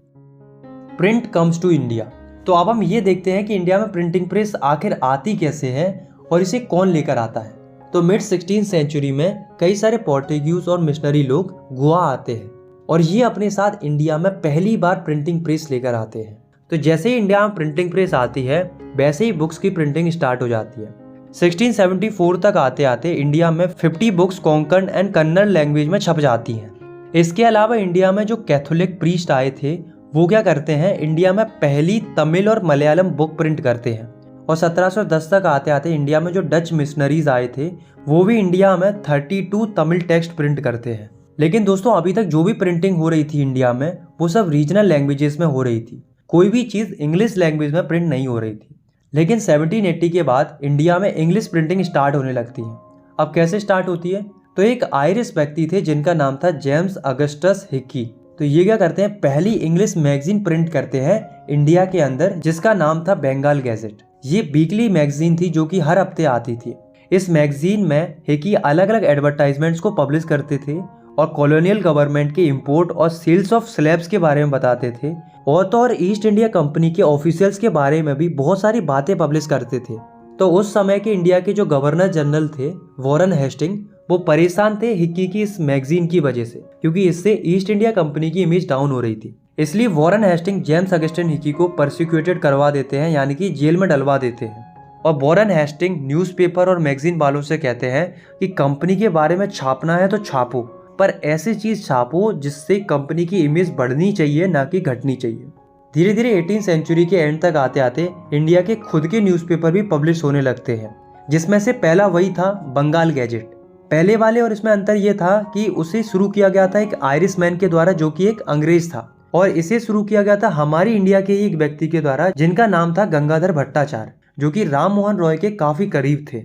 Speaker 1: Print comes to India. तो अब हम ये देखते हैं कि इंडिया में प्रिंटिंग प्रेस आखिर आती कैसे है और इसे कौन लेकर आता है। तो मिड 16th सेंचुरी में कई सारे पोर्टुगीज और मिशनरी लोग गोवा आते हैं और ये अपने साथ इंडिया में पहली बार प्रिंटिंग प्रेस लेकर आते हैं। तो जैसे ही इंडिया में प्रिंटिंग प्रेस आती है वैसे ही बुक्स की प्रिंटिंग स्टार्ट हो जाती है। 1674 तक आते आते इंडिया में 50 books Konkan and Kannada language में छप जाती हैं। इसके अलावा इंडिया में जो कैथोलिक प्रीस्ट आए थे वो क्या करते हैं, इंडिया में पहली तमिल और मलयालम बुक प्रिंट करते हैं। और 1710 तक आते आते इंडिया में जो डच मिशनरीज आए थे वो भी इंडिया में 32 तमिल टेक्स्ट प्रिंट करते हैं। लेकिन दोस्तों अभी तक जो भी प्रिंटिंग हो रही थी इंडिया में वो सब रीजनल लैंग्वेजेस में हो रही थी, कोई भी चीज़ इंग्लिश लैंग्वेज में प्रिंट नहीं हो रही थी। लेकिन 1780 के बाद इंडिया में इंग्लिश प्रिंटिंग स्टार्ट होने लगती है। अब कैसे स्टार्ट होती है, तो एक आयरिश व्यक्ति थे जिनका नाम था जेम्स अगस्टस हिकी। तो ये क्या करते हैं, पहली इंग्लिश मैगजीन प्रिंट करते हैं इंडिया के अंदर जिसका नाम था बंगाल गैजेट। ये वीकली मैगजीन थी जो कि हर हफ्ते आती थी। इस मैगजीन में हिकी अलग अलग एडवर्टाइजमेंट्स को पब्लिश करते थे और कॉलोनियल गवर्नमेंट के इंपोर्ट और सेल्स ऑफ स्लैब्स के बारे में बताते थे और तो और ईस्ट इंडिया कंपनी के ऑफिशियल्स के बारे में भी बहुत सारी बातें पब्लिश करते थे। तो उस समय के इंडिया के जो गवर्नर जनरल थे वॉरेन हेस्टिंग, वो परेशान थे हिकी की इस मैगजीन की वजह से, क्योंकि इससे ईस्ट इंडिया कंपनी की इमेज डाउन हो रही थी। इसलिए Warren Hasting James Augustine Hicky को परसिक्यूटेड करवा देते हैं, यानी कि जेल में डलवा देते हैं। और वॉरेन हेस्टिंग न्यूज़पेपर और मैगजीन वालों से कहते हैं कि कंपनी के बारे में छापना है तो छापो, पर ऐसी चीज छापो जिससे कंपनी की इमेज बढ़नी चाहिए ना कि घटनी चाहिए। धीरे धीरे 18th सेंचुरी के एंड तक आते आते इंडिया के खुद के न्यूज़पेपर भी पब्लिश होने लगते हैं, जिसमें से पहला वही था बंगाल गैजेट। पहले वाले और इसमें अंतर यह था कि उसे शुरू किया गया था एक आयरिश मैन के द्वारा जो कि एक अंग्रेज था, और इसे शुरू किया गया था हमारी इंडिया के ही एक व्यक्ति के द्वारा जिनका नाम था गंगाधर भट्टाचार्य, जो कि राम मोहन रॉय के काफी करीब थे।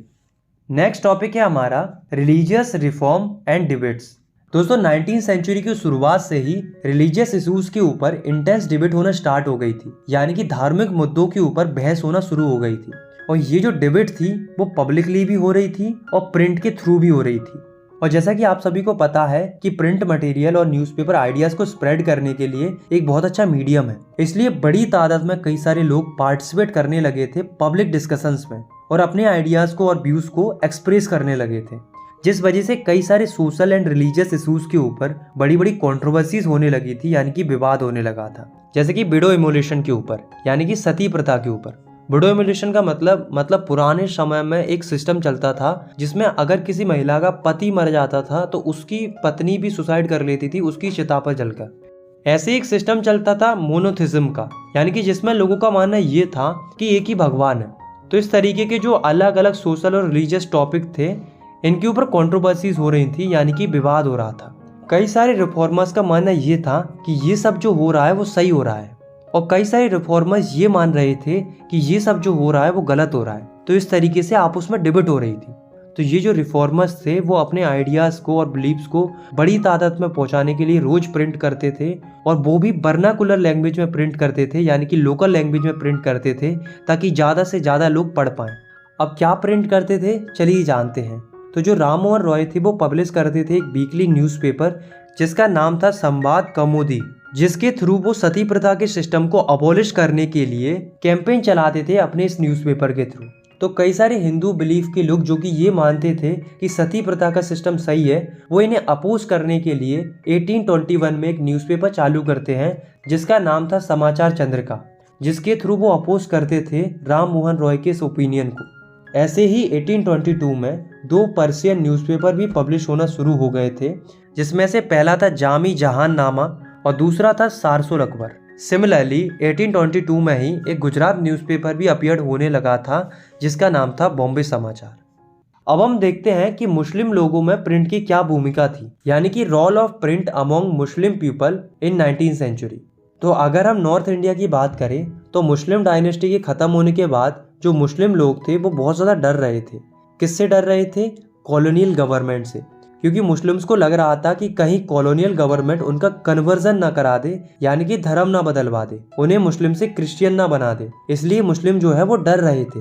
Speaker 1: नेक्स्ट टॉपिक है हमारा रिलीजियस रिफॉर्म एंड डिबेट्स। दोस्तों 19th सेंचुरी की शुरुआत से ही रिलीजियस इश्यूज के ऊपर इंटेंस डिबेट होना स्टार्ट हो गई थी, यानी कि धार्मिक मुद्दों के ऊपर बहस होना शुरू हो गई थी। और ये जो डिबेट थी वो पब्लिकली भी हो रही थी और प्रिंट के थ्रू भी हो रही थी। और जैसा कि आप सभी को पता है कि प्रिंट मटेरियल और न्यूज़पेपर आइडियाज को स्प्रेड करने के लिए एक बहुत अच्छा मीडियम है, इसलिए बड़ी तादाद में कई सारे लोग पार्टिसिपेट करने लगे थे पब्लिक डिस्कशंस में और अपने आइडियाज को और व्यूज को एक्सप्रेस करने लगे थे, जिस वजह से कई सारे सोशल एंड रिलीजियस इश्यूज के ऊपर बड़ी बड़ी कंट्रोवर्सीज होने लगी थी, यानी कि विवाद होने लगा था। जैसे कि विडो इमोलेशन के ऊपर, यानी कि सती प्रथा के ऊपर। विडो इमोलेशन का मतलब पुराने समय में एक सिस्टम चलता था जिसमें अगर किसी महिला का पति मर जाता था तो उसकी पत्नी भी सुसाइड कर लेती थी उसकी चिता पर जलकर। ऐसे एक सिस्टम चलता था मोनोथिज्म का, यानी कि जिसमें लोगों का मानना ये था कि एक ही भगवान है। तो इस तरीके के जो अलग अलग सोशल और रिलीजियस टॉपिक थे इनके ऊपर कंट्रोवर्सीज हो रही थी, यानी कि विवाद हो रहा था। कई सारे रिफॉर्मर्स का मानना ये था कि ये सब जो हो रहा है वो सही हो रहा है, और कई सारे रिफॉर्मर्स ये मान रहे थे कि ये सब जो हो रहा है वो गलत हो रहा है। तो इस तरीके से आपस में डिबेट हो रही थी। तो ये जो रिफॉर्मर्स थे वो अपने आइडियाज को और बिलीव्स को बड़ी तादाद में पहुंचाने के लिए रोज प्रिंट करते थे, और वो भी वर्नाकुलर लैंग्वेज में प्रिंट करते थे, यानी कि लोकल लैंग्वेज में प्रिंट करते थे ताकि ज़्यादा से ज़्यादा लोग पढ़ पाएं। अब क्या प्रिंट करते थे चलिए जानते हैं। तो जो राम मोहन रॉय थे वो पब्लिश करते थे एक वीकली न्यूज़पेपर जिसका नाम था संवाद कौमुदी, जिसके थ्रू वो सती प्रथा के सिस्टम को अबॉलिश करने के लिए कैंपेन चलाते थे अपने इस न्यूज़पेपर के थ्रू। तो कई सारे हिंदू बिलीफ के लोग जो कि ये मानते थे कि सती प्रथा का सिस्टम सही है, वो इन्हें अपोज करने के लिए 1821 में एक न्यूज़पेपर चालू करते हैं जिसका नाम था समाचार चंद्रिका, जिसके थ्रू वो अपोज करते थे राम मोहन रॉय के इस ओपिनियन को। ऐसे ही 1822 में 2 पर्शियन न्यूज़पेपर भी पब्लिश होना शुरू हो गए थे, जिसमें से पहला था जामी जहान नामा और दूसरा था सारसुल अकबर। सिमिलरली 1822 में ही एक गुजरात न्यूज़पेपर भी अपीयर होने लगा था जिसका नाम था बॉम्बे समाचार। अब हम देखते हैं कि मुस्लिम लोगों में प्रिंट की क्या भूमिका थी, यानी कि role of print among Muslim people in 19th century. तो अगर हम नॉर्थ इंडिया की बात करें तो मुस्लिम डायनेस्टी के ख़त्म होने के बाद जो मुस्लिम लोग थे वो बहुत ज़्यादा डर रहे थे। किससे डर रहे थे? कॉलोनियल गवर्नमेंट से, क्योंकि मुस्लिम्स को लग रहा था कि कहीं कॉलोनियल गवर्नमेंट उनका कन्वर्जन ना करा दे, यानी कि धर्म ना बदलवा दे, उन्हें मुस्लिम से क्रिश्चियन ना बना दे। इसलिए मुस्लिम जो है वो डर रहे थे।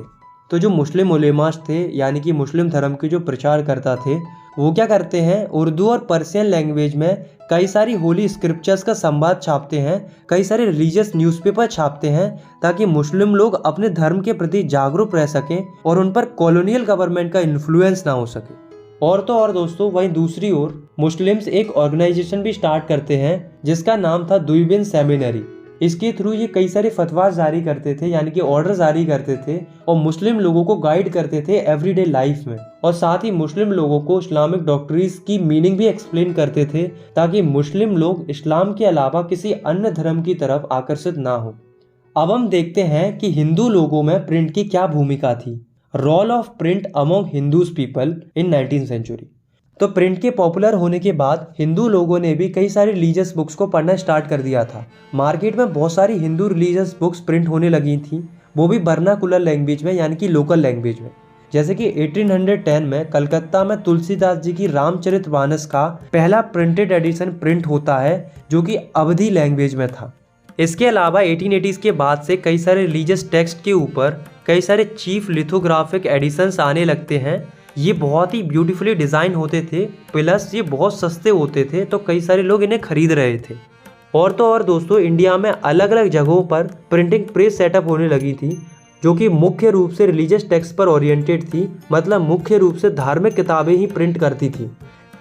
Speaker 1: तो जो मुस्लिम उलेमास थे, यानी कि मुस्लिम धर्म के जो प्रचार करता थे, वो क्या करते हैं, उर्दू और पर्शियन लैंग्वेज में कई सारी होली स्क्रिप्चर्स का संवाद छापते हैं, कई सारे रिलीजियस न्यूज़पेपर छापते हैं ताकि मुस्लिम लोग अपने धर्म के प्रति जागरूक रह सकें और उन पर कॉलोनियल गवर्नमेंट का इन्फ्लुएंस ना हो सके। और तो और दोस्तों, वहीं दूसरी ओर मुस्लिम्स एक ऑर्गेनाइजेशन भी स्टार्ट करते हैं जिसका नाम था दुइबिन सेमिनरी। इसके थ्रू ये कई सारे फतवा जारी करते थे, यानी कि ऑर्डर जारी करते थे और मुस्लिम लोगों को गाइड करते थे एवरीडे लाइफ में, और साथ ही मुस्लिम लोगों को इस्लामिक डॉक्ट्रिन्स की मीनिंग भी एक्सप्लेन करते थे ताकि मुस्लिम लोग इस्लाम के अलावा किसी अन्य धर्म की तरफ आकर्षित ना हो। अब हम देखते हैं कि हिंदू लोगों में प्रिंट की क्या भूमिका थी। Role of print among Hindus people in 19th century. तो प्रिंट के पॉपुलर होने के बाद हिंदू लोगों ने भी कई सारी रिलीजियस बुक्स को पढ़ना स्टार्ट कर दिया था। मार्केट में बहुत सारी हिंदू रिलीजियस बुक्स प्रिंट होने लगी थी, वो भी वर्नाकुलर लैंग्वेज में, यानी कि लोकल लैंग्वेज में। जैसे कि 1810 में कलकत्ता में तुलसीदास जी की रामचरितमानस का पहला प्रिंटेड एडिशन प्रिंट होता है जो कि अवधी लैंग्वेज में था। इसके अलावा 1880s के बाद से कई सारे रिलीजियस टेक्स्ट के ऊपर कई सारे चीफ लिथोग्राफिक एडिशंस आने लगते हैं। ये बहुत ही ब्यूटीफुली डिज़ाइन होते थे, प्लस ये बहुत सस्ते होते थे, तो कई सारे लोग इन्हें खरीद रहे थे। और तो और दोस्तों, इंडिया में अलग अलग जगहों पर प्रिंटिंग प्रेस सेटअप होने लगी थी जो कि मुख्य रूप से रिलीजियस टेक्स्ट पर ओरिएंटेड थी, मतलब मुख्य रूप से धार्मिक किताबें ही प्रिंट करती थी।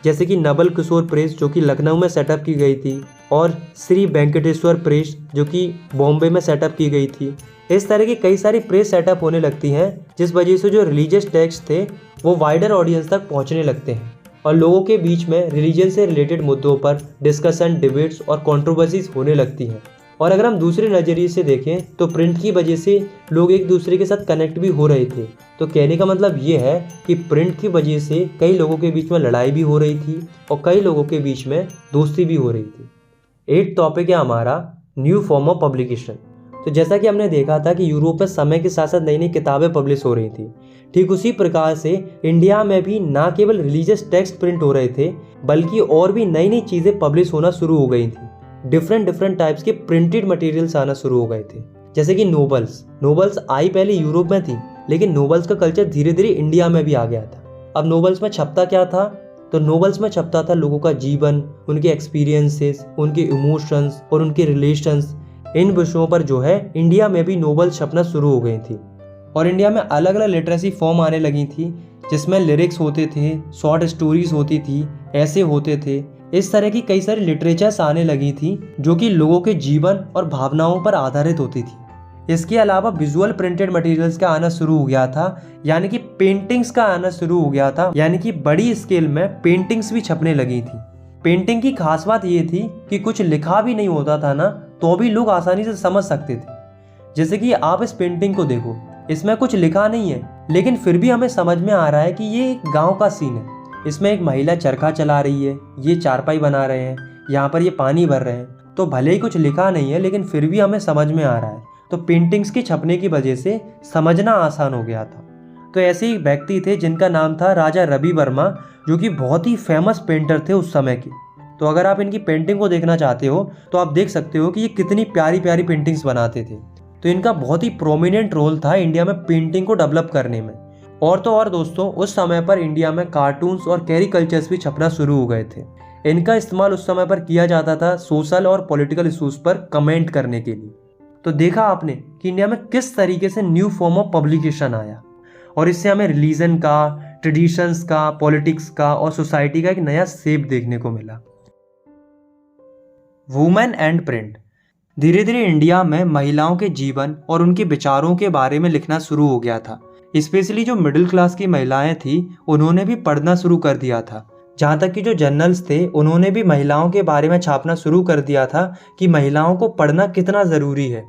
Speaker 1: जैसे कि नवल किशोर प्रेस जो कि लखनऊ में सेटअप की गई थी, और श्री वेंकटेश्वर प्रेस जो कि बॉम्बे में सेटअप की गई थी। इस तरह की कई सारी प्रेस सेटअप होने लगती हैं, जिस वजह से जो रिलीजियस टेक्स्ट थे वो वाइडर ऑडियंस तक पहुंचने लगते हैं और लोगों के बीच में रिलीजन से रिलेटेड मुद्दों पर डिस्कशन, डिबेट्स और कंट्रोवर्सीज होने लगती हैं। और अगर हम दूसरे नज़रिए से देखें तो प्रिंट की वजह से लोग एक दूसरे के साथ कनेक्ट भी हो रहे थे। तो कहने का मतलब ये है कि प्रिंट की वजह से कई लोगों के बीच में लड़ाई भी हो रही थी और कई लोगों के बीच में दोस्ती भी हो रही थी। 8th टॉपिक है हमारा न्यू फॉर्म ऑफ पब्लिकेशन। तो जैसा कि हमने देखा था कि यूरोप में समय के साथ साथ नई नई किताबें पब्लिश हो रही थी, ठीक उसी प्रकार से इंडिया में भी ना केवल रिलीजियस टेक्स्ट प्रिंट हो रहे थे बल्कि और भी नई नई चीज़ें पब्लिश होना शुरू हो गई थी। डिफरेंट टाइप्स के प्रिंटेड मटेरियल्स आना शुरू हो गए थे। जैसे कि नोवेल्स आई पहले यूरोप में थी, लेकिन नोवेल्स का कल्चर धीरे धीरे इंडिया में भी आ गया था। अब नोवेल्स में छपता क्या था? तो नोवेल्स में छपता था लोगों का जीवन, उनके एक्सपीरियंसेस, उनके इमोशंस और उनके रिलेशंस। इन विषयों पर जो है इंडिया में भी नोवेल छपना शुरू हो गई थी और इंडिया में अलग अलग लिटरेसी फॉर्म आने लगी थी जिसमें लिरिक्स होते थे, शॉर्ट स्टोरीज होती थी, ऐसे होते थे। इस तरह की कई सारी लिटरेचर्स आने लगी थी जो कि लोगों के जीवन और भावनाओं पर आधारित होती थी। इसके अलावा विजुअल प्रिंटेड मटेरियल्स का आना शुरू हो गया था, यानी कि पेंटिंग्स का आना शुरू हो गया था, यानी कि बड़ी स्केल में पेंटिंग्स भी छपने लगी थी। पेंटिंग की खास बात ये थी कि कुछ लिखा भी नहीं होता था ना, तो भी लोग आसानी से समझ सकते थे। जैसे कि आप इस पेंटिंग को देखो, इसमें कुछ लिखा नहीं है लेकिन फिर भी हमें समझ में आ रहा है कि ये एक गांव का सीन है। इसमें एक महिला चरखा चला रही है, ये चारपाई बना रहे हैं, यहाँ पर ये पानी भर रहे हैं। तो भले ही कुछ लिखा नहीं है लेकिन फिर भी हमें समझ में आ रहा है। तो पेंटिंग्स के छपने की वजह से समझना आसान हो गया था। तो ऐसे ही व्यक्ति थे जिनका नाम था राजा रवि वर्मा, जो कि बहुत ही फेमस पेंटर थे उस समय के। तो अगर आप इनकी पेंटिंग को देखना चाहते हो तो आप देख सकते हो कि ये कितनी प्यारी प्यारी पेंटिंग्स बनाते थे। तो इनका बहुत ही प्रोमिनेंट रोल था इंडिया में पेंटिंग को डेवलप करने में। और तो और दोस्तों, उस समय पर इंडिया में कार्टून्स और कैरिकल्चर्स भी छपना शुरू हो गए थे। इनका इस्तेमाल उस समय पर किया जाता था सोशल और पॉलिटिकल इशूज़ पर कमेंट करने के लिए। तो देखा आपने कि इंडिया में किस तरीके से न्यू फॉर्म ऑफ पब्लिकेशन आया और इससे हमें रिलीजन का, ट्रेडिशंस का, पॉलिटिक्स का और सोसाइटी का एक नया शेप देखने को मिला। Women and print. धीरे धीरे इंडिया में महिलाओं के जीवन और उनके विचारों के बारे में लिखना शुरू हो गया था। स्पेशली जो मिडिल क्लास की महिलाएं थी उन्होंने भी पढ़ना शुरू कर दिया था। जहाँ तक कि जो जर्नल्स थे उन्होंने भी महिलाओं के बारे में छापना शुरू कर दिया था कि महिलाओं को पढ़ना कितना ज़रूरी है।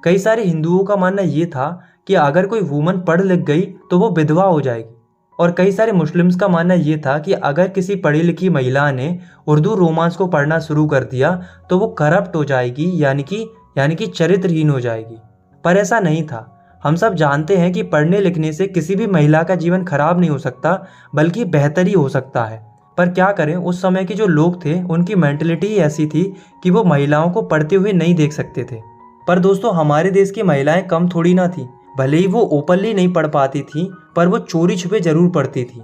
Speaker 1: कई सारे हिंदुओं का मानना ये था कि अगर कोई वुमन पढ़ लिख गई तो वो विधवा हो जाएगी, और कई सारे मुस्लिम्स का मानना ये था कि अगर किसी पढ़ी लिखी महिला ने उर्दू रोमांस को पढ़ना शुरू कर दिया तो वो करप्ट हो जाएगी, यानी कि चरित्रहीन हो जाएगी। पर ऐसा नहीं था। हम सब जानते हैं कि पढ़ने लिखने से किसी भी महिला का जीवन खराब नहीं हो सकता बल्कि बेहतर ही हो सकता है। पर क्या करें, उस समय के जो लोग थे उनकी मेंटलिटी ही ऐसी थी कि वो महिलाओं को पढ़ते हुए नहीं देख सकते थे। पर दोस्तों, हमारे देश की महिलाएं कम थोड़ी ना थी। भले ही वो ओपनली नहीं पढ़ पाती थी पर वो चोरी छुपे जरूर पढ़ती थी।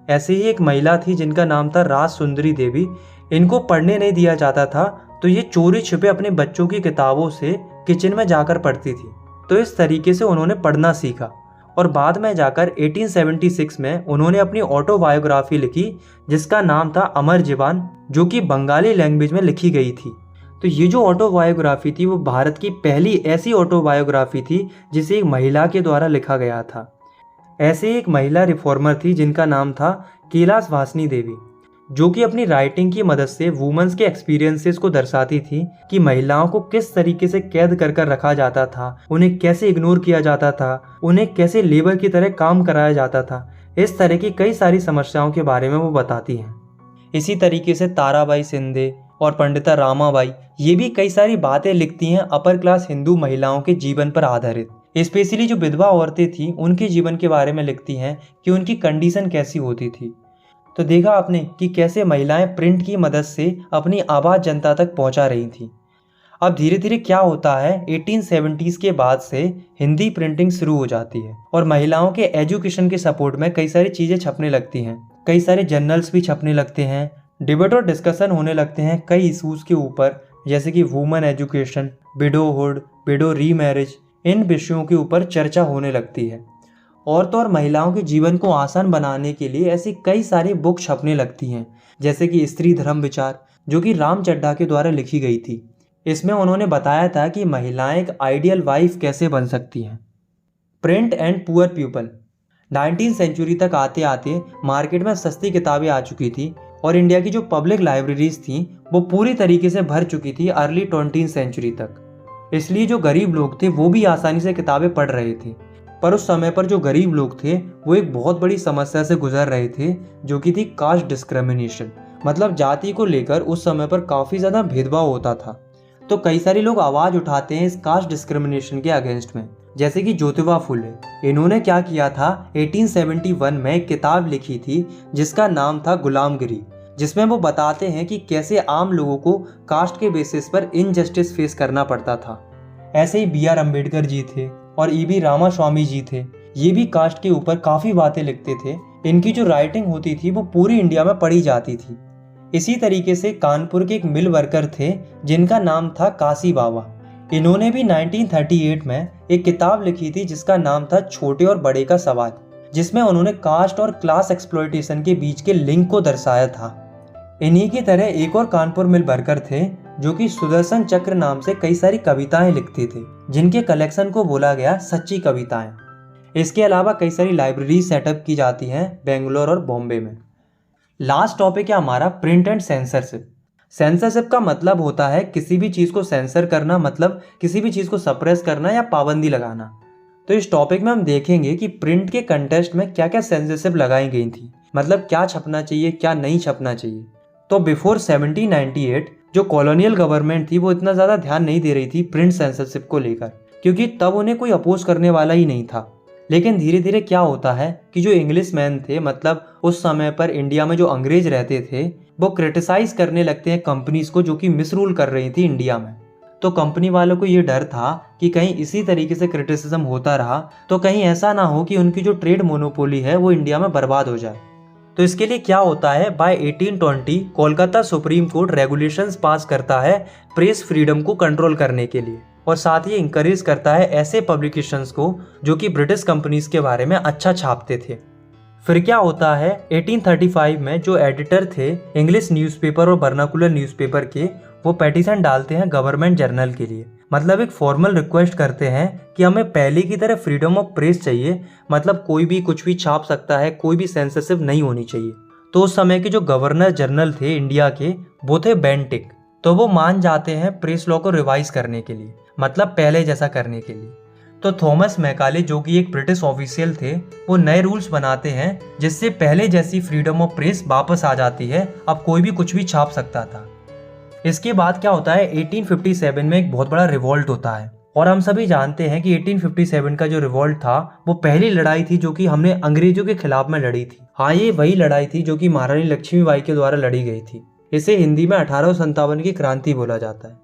Speaker 1: ऐसे ही एक महिला थी जिनका नाम था राज सुंदरी देवी। इनको पढ़ने नहीं दिया जाता था, तो ये चोरी छिपे अपने बच्चों की किताबों से किचन में जाकर पढ़ती थी। तो इस तरीके से उन्होंने पढ़ना सीखा और बाद में जाकर 1876 में उन्होंने अपनी ऑटोबायोग्राफी लिखी जिसका नाम था अमर जीवन, जो कि बंगाली लैंग्वेज में लिखी गई थी। तो ये जो ऑटोबायोग्राफी थी वो भारत की पहली ऐसी ऑटोबायोग्राफी थी जिसे एक महिला के द्वारा लिखा गया था। ऐसे एक महिला रिफॉर्मर थी जिनका नाम था कैलाश वासनी देवी, जो कि अपनी राइटिंग की मदद से वुमेन्स के एक्सपीरियंसेस को दर्शाती थी कि महिलाओं को किस तरीके से कैद कर रखा जाता था, उन्हें कैसे इग्नोर किया जाता था, उन्हें कैसे लेबर की तरह काम कराया जाता था। इस तरह की कई सारी समस्याओं के बारे में वो बताती हैं। इसी तरीके से ताराबाई शिंदे और पंडिता रामाबाई ये भी कई सारी बातें लिखती हैं अपर क्लास हिंदू महिलाओं के जीवन पर आधारित। स्पेशली जो विधवा औरतें थी उनके जीवन के बारे में लिखती हैं कि उनकी कंडीशन कैसी होती थी। तो देखा आपने कि कैसे महिलाएं प्रिंट की मदद से अपनी आवाज़ जनता तक पहुंचा रही थी। अब धीरे धीरे क्या होता है, 1870s के बाद से हिंदी प्रिंटिंग शुरू हो जाती है और महिलाओं के एजुकेशन के सपोर्ट में कई सारी चीज़ें छपने लगती हैं, कई सारे जर्नल्स भी छपने लगते हैं, डिबेट और डिस्कशन होने लगते हैं कई इशूज़ के ऊपर, जैसे कि women education, widowhood, window remarriage, इन विषयों के ऊपर चर्चा होने लगती है। औरतों और महिलाओं के जीवन को आसान बनाने के लिए ऐसी कई सारी बुक छपने लगती हैं, जैसे कि स्त्री धर्म विचार, जो कि राम चड्ढा के द्वारा लिखी गई थी। इसमें उन्होंने बताया था कि महिलाएं एक आइडियल वाइफ कैसे बन सकती हैं। प्रिंट एंड पुअर पीपल, 19वीं सेंचुरी तक आते आते मार्केट में सस्ती किताबें आ चुकी थी और इंडिया की जो पब्लिक लाइब्रेरीज थी वो पूरी तरीके से भर चुकी थी अर्ली 20वीं सेंचुरी तक। इसलिए जो गरीब लोग थे वो भी आसानी से किताबें पढ़ रहे थे। पर उस समय पर जो गरीब लोग थे वो एक बहुत बड़ी समस्या से गुजर रहे थे, जो कि थी कास्ट डिस्क्रिमिनेशन। मतलब जाति को लेकर उस समय पर काफ़ी ज़्यादा भेदभाव होता था। तो कई सारे लोग आवाज़ उठाते हैं इस कास्ट डिस्क्रिमिनेशन के अगेंस्ट में, जैसे कि ज्योतिबा फुले। इन्होंने क्या किया था, 1871 में एक किताब लिखी थी जिसका नाम था गुलामगिरी, जिसमें वो बताते हैं कि कैसे आम लोगों को कास्ट के बेसिस पर इनजस्टिस फेस करना पड़ता था। ऐसे ही बी आर अम्बेडकर जी थे और ई.बी. रामास्वामी जी थे, ये भी कास्ट के ऊपर काफ़ी बातें लिखते थे। इनकी जो राइटिंग होती थी वो पूरी इंडिया में पढ़ी जाती थी। इसी तरीके से कानपुर के एक मिल वर्कर थे जिनका नाम था काशी बाबा। इन्होंने भी 1938 में एक किताब लिखी थी जिसका नाम था छोटे और बड़े का सवाल, जिसमें उन्होंने कास्ट और क्लास एक्सप्लॉयटेशन के बीच के लिंक को दर्शाया था। इन्हीं की तरह एक और कानपुर मिल वर्कर थे जो कि सुदर्शन चक्र नाम से कई सारी कविताएं लिखते थे, जिनके कलेक्शन को बोला गया सच्ची कविताएं। इसके अलावा कई सारी लाइब्रेरी सेटअप की जाती हैं बेंगलोर और बॉम्बे में। लास्ट टॉपिक है हमारा प्रिंट एंड सेंसरशिप। सेंसरशिप का मतलब होता है किसी भी चीज़ को सेंसर करना, मतलब किसी भी चीज़ को सप्रेस करना या पाबंदी लगाना। तो इस टॉपिक में हम देखेंगे कि प्रिंट के कंटेस्ट में क्या क्या सेंसरशिप लगाई गई थी, मतलब क्या छपना चाहिए क्या नहीं छपना चाहिए। तो बिफोर 1798 जो कॉलोनियल गवर्नमेंट थी वो इतना ज़्यादा ध्यान नहीं दे रही थी प्रिंट सेंसरशिप को लेकर, क्योंकि तब उन्हें कोई अपोज करने वाला ही नहीं था। लेकिन धीरे धीरे क्या होता है कि जो इंग्लिश मैन थे, मतलब उस समय पर इंडिया में जो अंग्रेज रहते थे, वो क्रिटिसाइज करने लगते हैं कंपनीज को जो कि मिसरूल कर रही थी इंडिया में। तो कंपनी वालों को ये डर था कि कहीं इसी तरीके से क्रिटिसिज्म होता रहा तो कहीं ऐसा ना हो कि उनकी जो ट्रेड मोनोपोली है वो इंडिया में बर्बाद हो जाए। तो इसके लिए क्या होता है, by 1820 Kolkata supreme court regulations pass करता है प्रेस फ्रीडम को कंट्रोल करने के लिए, और साथ ही इंकरेज करता है ऐसे पब्लिकेशंस को जो कि ब्रिटिश कंपनीज के बारे में अच्छा छापते थे। फिर क्या होता है, 1835 में जो एडिटर थे इंग्लिश न्यूज़पेपर और वर्नाकुलर न्यूज़पेपर के, वो पेटिशन डालते हैं गवर्नमेंट जर्नल के लिए, मतलब एक फॉर्मल रिक्वेस्ट करते हैं कि हमें पहले की तरह फ्रीडम ऑफ प्रेस चाहिए, मतलब कोई भी कुछ भी छाप सकता है, कोई भी सेंसरशिप नहीं होनी चाहिए। तो उस समय के जो गवर्नर जनरल थे इंडिया के वो थे बेंटिक, तो वो मान जाते हैं प्रेस लॉ को रिवाइज करने के लिए, मतलब पहले जैसा करने के लिए। तो थॉमस मैकाले जो कि एक ब्रिटिश ऑफिशियल थे, वो नए रूल्स बनाते हैं जिससे पहले जैसी फ्रीडम ऑफ प्रेस वापस आ जाती है, अब कोई भी कुछ भी छाप सकता था। इसके बाद क्या होता है, 1857 में एक बहुत बड़ा रिवॉल्ट होता है, और हम सभी जानते हैं कि 1857 का जो रिवॉल्ट था वो पहली लड़ाई थी जो कि हमने अंग्रेजों के खिलाफ में लड़ी थी। हाँ, ये वही लड़ाई थी जो कि महारानी लक्ष्मीबाई के द्वारा लड़ी गई थी। इसे हिंदी में 1857 की क्रांति बोला जाता है।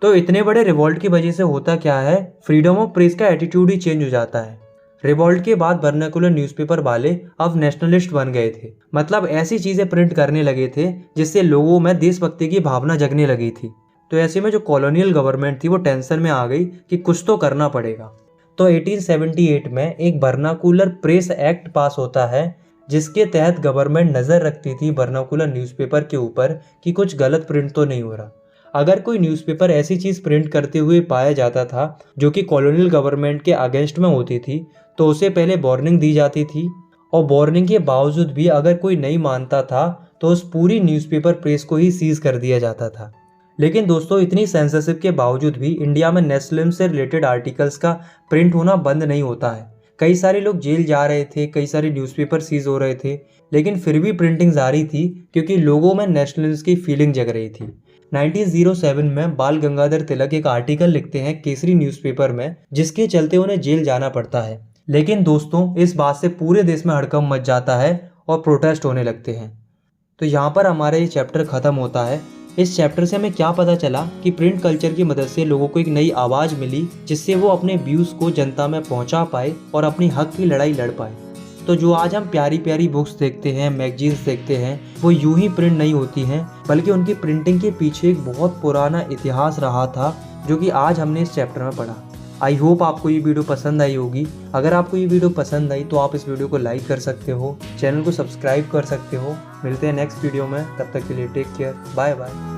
Speaker 1: तो इतने बड़े रिवॉल्ट की वजह से होता क्या है, फ्रीडम ऑफ प्रेस का एटीट्यूड ही चेंज हो जाता है। रिवॉल्ट के बाद वर्नाकुलर न्यूज़पेपर वाले अब नेशनलिस्ट बन गए थे, मतलब ऐसी चीजें प्रिंट करने लगे थे जिससे लोगों में देशभक्ति की भावना जगने लगी थी। तो ऐसे में जो कॉलोनियल गवर्नमेंट थी वो टेंशन में आ गई कि कुछ तो करना पड़ेगा। तो 1878 में एक वर्नाकुलर प्रेस एक्ट पास होता है, जिसके तहत गवर्नमेंट नज़र रखती थी वर्नाकुलर न्यूज़पेपर के ऊपर कि कुछ गलत प्रिंट तो नहीं हो रहा। अगर कोई न्यूज़पेपर ऐसी चीज़ प्रिंट करते हुए पाया जाता था जो कि कॉलोनियल गवर्नमेंट के अगेंस्ट में होती थी, तो उसे पहले वार्निंग दी जाती थी, और वार्निंग के बावजूद भी अगर कोई नहीं मानता था तो उस पूरी न्यूज़पेपर प्रेस को ही सीज कर दिया जाता था। लेकिन दोस्तों, इतनी सेंसरशिप के बावजूद भी इंडिया में नेशनलिज्म से रिलेटेड आर्टिकल्स का प्रिंट होना बंद नहीं होता है। कई सारे लोग जेल जा रहे थे, कई सारे न्यूज़पेपर सीज हो रहे थे, लेकिन फिर भी प्रिंटिंग जारी थी क्योंकि लोगों में नेशनलिज्म की फीलिंग जग रही थी। 1907 में बाल गंगाधर तिलक एक आर्टिकल लिखते हैं केसरी न्यूज़पेपर में, जिसके चलते उन्हें जेल जाना पड़ता है। लेकिन दोस्तों, इस बात से पूरे देश में हड़कंप मच जाता है और प्रोटेस्ट होने लगते हैं। तो यहाँ पर हमारा ये चैप्टर ख़त्म होता है। इस चैप्टर से हमें क्या पता चला कि प्रिंट कल्चर की मदद से लोगों को एक नई आवाज़ मिली, जिससे वो अपने व्यूज़ को जनता में पहुँचा पाए और अपनी हक की लड़ाई लड़ पाए। तो जो आज हम प्यारी प्यारी बुक्स देखते हैं, मैगजीन्स देखते हैं, वो यूं ही प्रिंट नहीं होती हैं, बल्कि उनकी प्रिंटिंग के पीछे एक बहुत पुराना इतिहास रहा था, जो कि आज हमने इस चैप्टर में पढ़ा। आई होप आपको ये वीडियो पसंद आई होगी। अगर आपको ये वीडियो पसंद आई तो आप इस वीडियो को लाइक कर सकते हो, चैनल को सब्सक्राइब कर सकते हो। मिलते हैं नेक्स्ट वीडियो में, तब तक के लिए टेक केयर, बाय बाय।